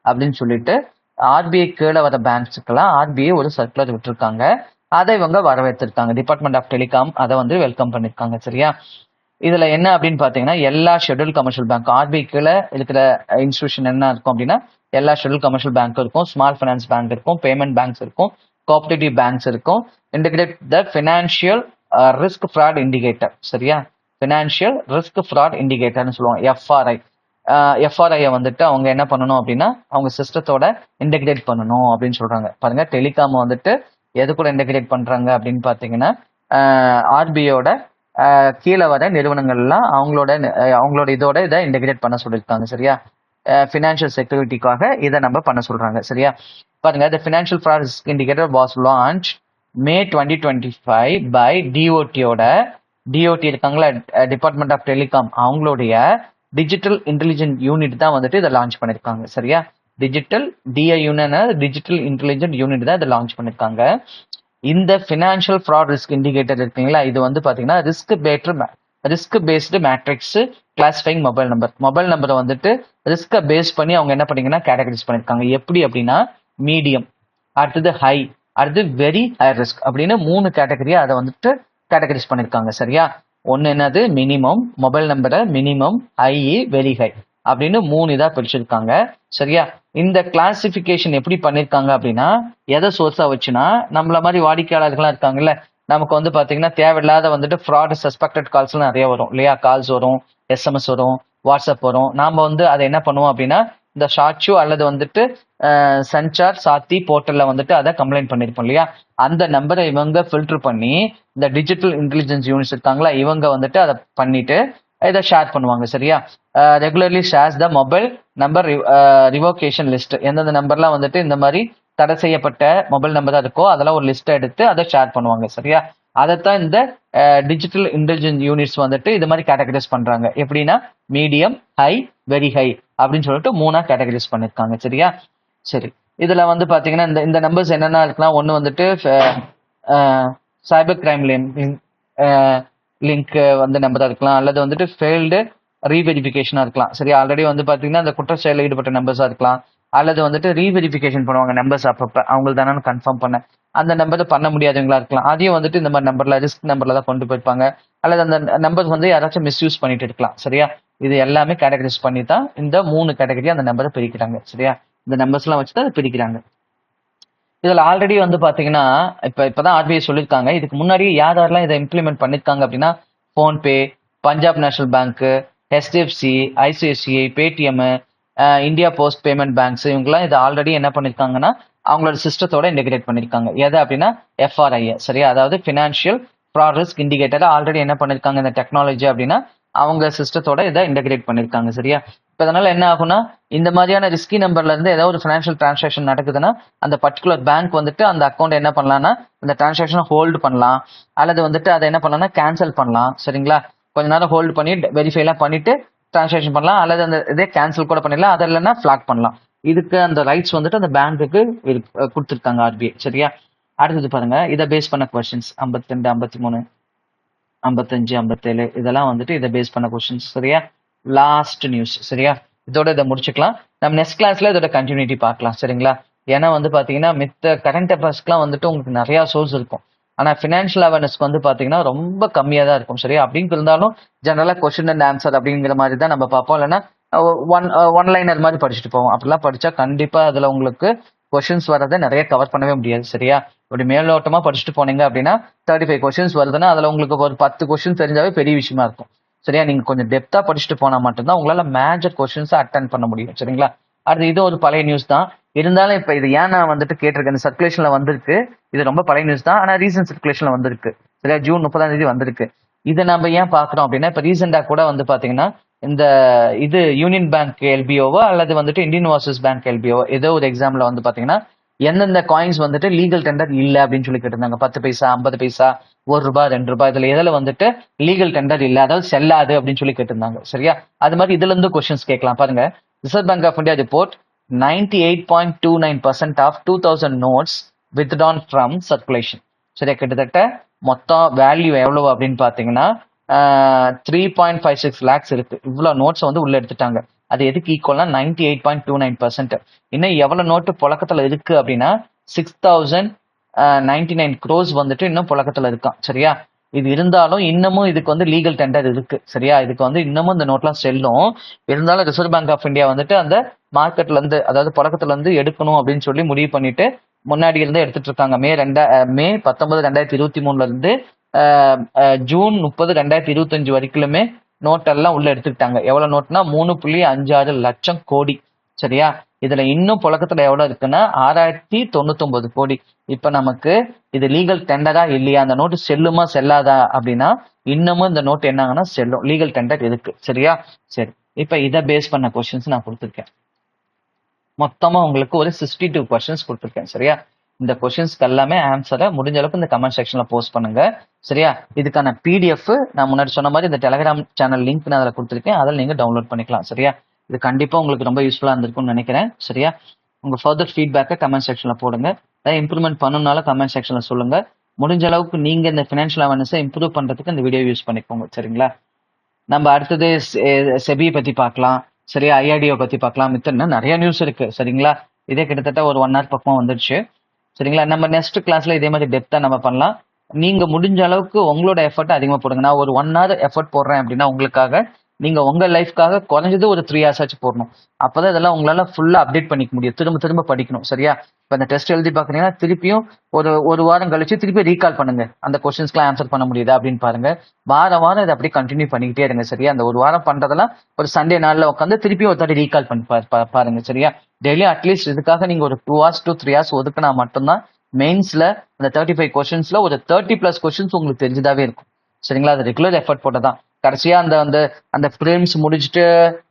அப்படின்னு சொல்லிட்டு ஆர்பிஐ கீழே வர பேங்க்ஸுக்கெல்லாம் ஆர்பிஐ ஒரு சர்க்குலர் விட்டுருக்காங்க. அதை இவங்க வரவேற்றிருக்காங்க. டிபார்ட்மெண்ட் ஆஃப் டெலிகாம் அதை வந்து வெல்கம் பண்ணிருக்காங்க. சரியா? இதுல என்ன அப்படின்னு பாத்தீங்கன்னா எல்லா ஷெட்யூல் கமர்ஷியல் பேங்க், ஆர்பிஐ கீழே இருக்கிற இன்ஸ்டிடியூஷன் என்ன இருக்கும் அப்படின்னா எல்லா ஷெட்யூல் கமர்ஷியல் பேங்க் இருக்கும், ஸ்மால் ஃபைனான்ஸ் பேங்க் இருக்கும், பேமெண்ட் பேங்க்ஸ் இருக்கும், கோஆபரேட்டிவ் பேங்க்ஸ் இருக்கும். Integrate the financial risk fraud indicator. சரியா? ஃபினான்ஷியல் ரிஸ்க் ஃப்ராட் இண்டிகேட்டர்னு சொல்லுவாங்க, எஃப்ஆர்ஐ. எஃப்ஆர்ஐயை வந்துட்டு அவங்க என்ன பண்ணணும் அப்படின்னா அவங்க சிஸ்டத்தோட இன்டெகிரேட் பண்ணணும் அப்படின்னு சொல்றாங்க. பாருங்க, டெலிகாம் வந்துட்டு எது கூட இன்டெகிரேட் பண்றாங்க அப்படின்னு பாத்தீங்கன்னா ஆர்பிஐயோட கீழே வர நிறுவனங்கள்லாம் அவங்களோட இதோட இதை இன்டெகிரேட் பண்ண சொல்லியிருக்காங்க. சரியா? ஃபினான்ஷியல் செக்யூரிட்டிக்காக இதை நம்ம பண்ண சொல்றாங்க. சரியா? பாருங்க, the financial fraud risk indicator was launched May 2025 by DOT இருக்காங்களா, டிபார்ட்மெண்ட் ஆஃப் டெலிகாம், அவங்களுடைய டிஜிட்டல் இன்டெலிஜென்ட் யூனிட் தான் வந்துட்டு இதை லான்ச் பண்ணிருக்காங்க. சரியா? டிஜிட்டல் இன்டெலிஜென்ட் யூனிட் தான் இதை லான்ச் பண்ணிருக்காங்க. இந்த ஃபினான்ஷியல் ஃப்ராட் ரிஸ்க் இண்டிகேட்டர் இருக்குங்களா, இது வந்து பாத்தீங்கன்னா risk based matrix classifying mobile நம்பரை வந்துட்டு ரிஸ்கை பேஸ் பண்ணி அவங்க என்ன பண்ணீங்கன்னா கேட்டகரைஸ் பண்ணிருக்காங்க. எப்படி அப்படின்னா மீடியம், அடுத்தது ஹை, அடுத்தது வெரி ஹை ரிஸ்க் அப்படின்னு 3 கேட்டகரியா அதை வந்துட்டு கேட்டகரைஸ் பண்ணிருக்காங்க. சரியா? ஒன்னு என்னது மினிமம், மொபைல் நம்பரை மினிமம், ஹை, வெரி ஹை அப்படின்னு 3 இதா பிரிச்சிருக்காங்க. சரியா? இந்த கிளாசிபிகேஷன் எப்படி பண்ணிருக்காங்க அப்படின்னா எதை சோர்ஸா வச்சுன்னா நம்மள மாதிரி வாடிக்கையாளர்கள்லாம் இருக்காங்கல்ல, நமக்கு வந்து பாத்தீங்கன்னா தேவையில்லாத வந்துட்டு ஃப்ராட் சஸ்பெக்டட் கால்ஸ் எல்லாம் நிறைய வரும் இல்லையா, கால்ஸ் வரும், எஸ்எம்எஸ் வரும், வாட்ஸ்அப் வரும். நாம வந்து அதை என்ன பண்ணுவோம் அப்படின்னா இந்த ஷார்ட்ஷூ அல்லது வந்துட்டு சஞ்சார் சாத்தி போர்ட்டல்ல வந்துட்டு அதை கம்ப்ளைண்ட் பண்ணிருப்போம் இல்லையா, அந்த நம்பரை இவங்க ஃபில்டர் பண்ணி இந்த டிஜிட்டல் இன்டெலிஜென்ஸ் யூனிட்ஸ் இருக்காங்களா இவங்க வந்துட்டு அதை பண்ணிட்டு இதை ஷேர் பண்ணுவாங்க. சரியா? Regularly shares the mobile number revocation list. எந்தெந்த நம்பர்லாம் வந்துட்டு இந்த மாதிரி தடை செய்யப்பட்ட மொபைல் நம்பர் இருக்கோ அதெல்லாம் ஒரு லிஸ்ட் எடுத்து அதை ஷேர் பண்ணுவாங்க. சரியா? அதைத்தான் இந்த டிஜிட்டல் இன்டெலிஜென்ஸ் யூனிட்ஸ் வந்துட்டு இது மாதிரி கேட்டகரைஸ் பண்றாங்க. எப்படின்னா மீடியம், ஹை, வெரி ஹை அப்படின்னு சொல்லிட்டு 3 கேட்டகரைஸ் பண்ணிருக்காங்க. சரியா? சரி, இதுல வந்து பாத்தீங்கன்னா இந்த நம்பர்ஸ் என்னென்ன இருக்கலாம், ஒன்னு வந்துட்டு சைபர் கிரைம் லிங்க் வந்து நம்பரா இருக்கலாம், அல்லது வந்துட்டு ஃபெயில்டு ரீவெரிஃபிகேஷனா இருக்கலாம். சரி, ஆல்ரெடி வந்து பாத்தீங்கன்னா இந்த குற்ற செயலில் ஈடுபட்ட நம்பர்ஸா இருக்கலாம், அல்லது வந்துட்டு ரீவெரிஃபிகேஷன் பண்ணுவாங்க நம்பர்ஸ் அப்பப்ப அவங்களுக்கு தானே கன்ஃபார்ம் பண்ண அந்த நம்பரை பண்ண முடியாதவங்களா இருக்கலாம். அதையும் வந்துட்டு இந்த மாதிரி நம்பர்ல ரிஸ்க் நம்பர்ல தான் கொண்டு போயிருப்பாங்க, அல்லது அந்த நம்பர் வந்து யாராச்சும் மிஸ்யூஸ் பண்ணிட்டு இருக்கலாம். சரியா? இது எல்லாமே கேட்டகரைஸ் பண்ணி தான் இந்த 3 கேட்டகரியா அந்த நம்பரை பிரிக்கிறாங்க. சரியா? இந்த நம்பர்ஸ் எல்லாம் வச்சுதான் பிரிக்கிறாங்க. இதுல ஆல்ரெடி வந்து பாத்தீங்கன்னா இப்பதான் ஆர்பிஐ சொல்லியிருக்காங்க. இதுக்கு முன்னாடி யாரெல்லாம் இதை இம்ப்ளிமெண்ட் பண்ணிருக்காங்க அப்படின்னா PhonePe, Punjab national bank, HDFC, ICICI, Paytm, India post payment banks இவங்கெல்லாம் இதை ஆல்ரெடி என்ன பண்ணிருக்காங்கன்னா அவங்களோட சிஸ்டத்தோட இன்டெகிரேட் பண்ணிருக்காங்க. எது அப்படின்னா FRI, சரியா, அதாவது financial fraud risk indicator already என்ன பண்ணிருக்காங்க இந்த டெக்னாலஜி அப்படின்னா அவங்க சிஸ்டத்தோட இதை இன்டெகிரேட் பண்ணிருக்காங்க. சரியா, இப்போ அதனால என்ன ஆகும்னா இந்த மாதிரியான ரிஸ்கி நம்பர்ல இருந்து ஏதாவது ஒரு ஃபினான்ஷியல் டிரான்சாக்ஷன் நடக்குதுன்னா அந்த பர்டிகுலர் பேங்க் வந்துட்டு அந்த அக்கௌண்ட் என்ன பண்ணலாம்னா அந்த டிரான்சாக்ஷனை ஹோல்டு பண்ணலாம், அல்லது வந்துட்டு அதை என்ன பண்ணலாம்னா கேன்சல் பண்ணலாம். சரிங்களா, கொஞ்ச நேரம் ஹோல்டு பண்ணி வெரிஃபைலாம் பண்ணிட்டு டிரான்சாக்ஷன் பண்ணலாம், அல்லது அந்த இதே கேன்சல் கூட பண்ணிடலாம், அது இல்லைன்னா ஃபிளாக் பண்ணலாம். இதுக்கு அந்த ரைட்ஸ் வந்துட்டு அந்த பேங்க்குக்கு கொடுத்துருக்காங்க ஆர்பிஐ. சரியா, அடுத்தது பாருங்க, இதை பேஸ் பண்ண கொஸ்டின்ஸ் 52, 53, 55, 57 இதெல்லாம் வந்துட்டு இதை பேஸ் பண்ண கொஸ்டின்ஸ். சரியா, லாஸ்ட் நியூஸ். சரியா, இதோட இதை முடிச்சுக்கலாம். நம்ம நெக்ஸ்ட் கிளாஸ்ல இதோட கண்டினியூட்டி பார்க்கலாம். சரிங்களா, ஏன்னா வந்து பாத்தீங்கன்னா மித்த கரண்ட் அஃபேர்ஸ்க்குலாம் வந்துட்டு உங்களுக்கு நிறைய சோர்ஸ் இருக்கும், ஆனா ஃபினான்ஷியல் அவேர்னஸ்க்கு வந்து பாத்தீங்கன்னா ரொம்ப கம்மியா தான் இருக்கும். சரியா, அப்படின்னு இருந்தாலும் ஜெனரலா கொஸ்டின் அண்ட் ஆன்சர் அப்படிங்கிற மாதிரி தான் நம்ம பார்ப்போம், இல்லைன்னா ஒன் லைனர் மாதிரி படிச்சுட்டு போவோம். அப்படிலாம் படிச்சா கண்டிப்பா அதுல உங்களுக்கு கொஸ்டின்ஸ் வரதை நிறைய கவர் பண்ணவே முடியாது. சரியா, இப்படி மேலோட்டமா படிச்சுட்டு போனீங்க அப்படின்னா 35 கொஸ்டின்ஸ் வருதுன்னா அதுல உங்களுக்கு ஒரு 10 கொஸ்டின் தெரிஞ்சாவே பெரிய விஷயமா இருக்கும். சரியா, நீங்க கொஞ்சம் டெப்தா படிச்சுட்டு போனா மட்டும்தான் உங்களால மேஜர் கொஸ்டின்ஸ் அட்டன் பண்ண முடியும். சரிங்களா, அடுத்து இது ஒரு பழைய நியூஸ் தான், இருந்தாலும் இப்ப இது ஏன் நான் வந்துட்டு கேட்டிருக்கேன், சர்க்குலேஷன்ல வந்திருக்கு. இது ரொம்ப பழைய நியூஸ் தான், ஆனா ரீசன்ட் சர்க்குலேஷன்ல வந்திருக்கு. சரியா, ஜூன் 30ஆம் தேதி வந்திருக்கு. இதை நம்ம ஏன் பாக்குறோம் அப்படின்னா இப்ப ரீசெண்டா கூட வந்து பாத்தீங்கன்னா இந்த இது யூனியன் பேங்க் எல்பிஓவோ அல்லது வந்துட்டு இந்தியன் ஓவர்சீஸ் பேங்க் எல்பிஓ ஏதோ ஒரு எக்ஸாம்ல வந்து பாத்தீங்கன்னா எந்தெந்த காயின்ஸ் வந்துட்டு லீகல் டெண்டர் இல்ல அப்படின்னு சொல்லி கேட்டிருந்தாங்க. 10 பைசா, 50 பைசா, ₹1, ₹2 இதுல எதுல வந்துட்டு லீகல் டெண்டர் இல்ல, அதாவது செல்லாது அப்படின்னு சொல்லி கேட்டிருந்தாங்க. சரியா, அது மாதிரி இதுல இருந்து கொஸ்டின்ஸ் கேட்கலாம். பாருங்க, Reserve Bank of India report 98.29% of 2000 notes withdrawn from circulation. சரியா, கிட்டத்தட்ட மொத்தம் வேல்யூ எவ்வளவு அப்படின்னு பாத்தீங்கன்னா 3.56 lakhs இருக்கு. இவ்வளவு நோட்ஸ் வந்து உள்ள எடுத்துட்டாங்க. அது எதுக்கு ஈக்குவல்னா 98.29%. இன்னும் எவ்வளவு நோட்டு புழக்கத்துல இருக்கு அப்படின்னா 6099 crores வந்துட்டு இன்னும் புழக்கத்துல இருக்கான். சரியா, இது இருந்தாலும் இன்னமும் இதுக்கு வந்து லீகல் டெண்டர் இருக்கு. சரியா, இதுக்கு வந்து இன்னமும் இந்த நோட்லாம் செல்லும். இருந்தாலும் ரிசர்வ் பேங்க் ஆஃப் இந்தியா வந்துட்டு அந்த மார்க்கெட்ல இருந்து, அதாவது புழக்கத்துல இருந்து எடுக்கணும் அப்படின்னு சொல்லி முடிவு பண்ணிட்டு முன்னாடி இருந்து எடுத்துட்டு இருக்காங்க. மே 19, 2023 இருந்து ஜூன் 30, 2025 வரைக்குமே நோட் எல்லாம் உள்ள எடுத்துக்கிட்டாங்க. எவ்வளவு நோட்னா 3.56 லட்சம் கோடி. சரியா, இதுல இன்னும் புழக்கத்துல எவ்வளவு இருக்குன்னா 6099 கோடி. இப்ப நமக்கு இது லீகல் டெண்டரா இல்லையா, அந்த நோட்டு செல்லுமா செல்லாதா அப்படின்னா இன்னமும் இந்த நோட் என்னங்கன்னா செல்லும், லீகல் டெண்டர் இருக்கு. சரியா, சரி, இப்ப இதை பேஸ் பண்ண கொஸ்டின்ஸ் நான் கொடுத்துருக்கேன். மொத்தமா உங்களுக்கு ஒரு 62 கொஸ்டின்ஸ் கொடுத்துருக்கேன். சரியா, இந்த கொஸ்டின்ஸ்க்கு எல்லாமே ஆன்சரை முடிஞ்ச அளவுக்கு இந்த கமெண்ட் செக்ஷன்ல போஸ்ட் பண்ணுங்க. சரியா, இதுக்கான PDF நான் முன்னாடி சொன்ன மாதிரி இந்த டெலிகிராம் சேனல் லிங்க் நான் அதில் கொடுத்துருக்கேன், அதில் நீங்க டவுன்லோட் பண்ணிக்கலாம். சரியா, இது கண்டிப்பா உங்களுக்கு ரொம்ப யூஸ்ஃபுல்லா இருந்திருக்கும்னு நினைக்கிறேன். சரியா, உங்க ஃபர்தர் ஃபீட்பேக்கை கமெண்ட் செக்ஷன்ல போடுங்க. ஏதாவது இம்ப்ரூவ்மெண்ட் பண்ணணும்னாலும் கமெண்ட் செக்ஷன்ல சொல்லுங்க. முடிஞ்ச அளவுக்கு நீங்க இந்த ஃபினான்ஷியல் அவேர்னஸை இம்ப்ரூவ் பண்றதுக்கு இந்த வீடியோ யூஸ் பண்ணிக்கோங்க. சரிங்களா, நம்ம அடுத்தது செபி பத்தி பார்க்கலாம். சரியா, IRDO பத்தி பார்க்கலாம். மித்தம் நிறைய நியூஸ் இருக்கு. சரிங்களா, இதே கிட்டத்தட்ட ஒரு 1 hour பக்கமா வந்துருச்சு. சரிங்களா, நம்ம நெக்ஸ்ட் கிளாஸ்ல இதே மாதிரி டெப்தா நம்ம பண்ணலாம். நீங்க முடிஞ்ச அளவுக்கு உங்களோட எஃபர்ட் அதிகமா போடுங்க. நான் ஒரு 1 hour எஃபர்ட் போடுறேன் அப்படின்னா உங்களுக்காக, நீங்க உங்க லைஃப்காக குறைஞ்சது ஒரு 3 hours ஆச்சு போடணும். அப்பதான் இதெல்லாம் உங்களால ஃபுல்லா அப்டேட் பண்ணிக்க முடியும். திரும்ப திரும்ப படிக்கணும். சரியா, இப்ப இந்த டெஸ்ட் எழுதி பாக்குறீங்கன்னா திருப்பியும் ஒரு வாரம் கழிச்சு திருப்பி ரீகால் பண்ணுங்க, அந்த கொஸ்டின்ஸ்க்குலாம் ஆன்சர் பண்ண முடியுதா அப்படின்னு பாருங்க. வாரம் இதை அப்படியே கண்டினியூ பண்ணிக்கிட்டே இருங்க. சரியா, அந்த ஒரு வாரம் பண்றதெல்லாம் ஒரு சண்டே நாள்ல உட்காந்து திருப்பியும் ஒரு தாட்டி ரீகால் பண்ணி பாருங்க. சரியா, டெய்லி அட்லீஸ்ட் இதுக்காக நீங்க ஒரு 2 hours to 3 hours ஒதுக்குனா மட்டும்தான் மெயின்ஸ்ல அந்த 35 கொஸ்டின்ஸ்ல ஒரு 30+ கொஸ்டின்ஸ் உங்களுக்கு தெரிஞ்சதாவே இருக்கும். சரிங்களா, அது ரெகுலர் எஃபர்ட் போட்டதான். கடைசியா அந்த ஃபிலிம்ஸ் முடிச்சுட்டு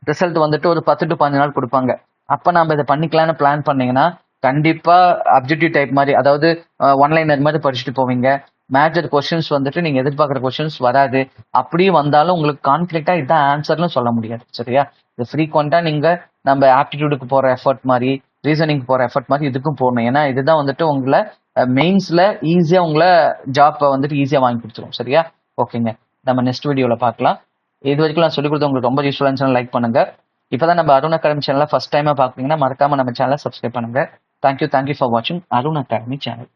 ரிசல்ட் வந்துட்டு ஒரு 10 to 15 நாள் கொடுப்பாங்க. அப்ப நம்ம இதை பண்ணிக்கலாம்னு பிளான் பண்ணீங்கன்னா கண்டிப்பா அப்ஜெக்டிவ் டைப் மாதிரி, அதாவது ஒன்லைனர் மாதிரி படிச்சுட்டு போவீங்க. மேஜர் கொஸ்டின்ஸ் வந்துட்டு நீங்க எதிர்பார்க்குற கொஸ்டின்ஸ் வராது. அப்படியும் வந்தாலும் உங்களுக்கு கான்ஃபிடென்ட்டா இதான் ஆன்சர்னு சொல்ல முடியாது. சரியா, இது ஃப்ரீக்வெண்டா நீங்க நம்ம ஆப்டிடியூடுக்கு போற எஃபர்ட் மாதிரி, ரீசனிங் போற எஃபர்ட் மாதிரி இதுக்கும் போடணும். ஏன்னா இதுதான் வந்துட்டு உங்களை மெயின்ஸ்ல ஈஸியா உங்களை ஜாப் வந்துட்டு ஈஸியா வாங்கி கொடுத்துரும். சரியா, ஓகேங்க, நம்ம நெக்ஸ்ட் வீடியோல பார்க்கலாம். இது வரைக்கும் நான் சொல்லிக் கொடுத்த உங்களுக்கு ரொம்ப யூஸ்ஃபுல்லா இருந்துச்சுன்னா லைக் பண்ணுங்க. இப்பதான் நம்ம அருண் அகாடமி சேனலை ஃபர்ஸ்ட் டைமா பாக்குறீங்கன்னா மறக்காம நம்ம சேனலை சப்ஸ்கிரைப் பண்ணுங்க. தேங்க்யூ ஃபார் வாட்சிங் அருண் அகாடமி சேனல்.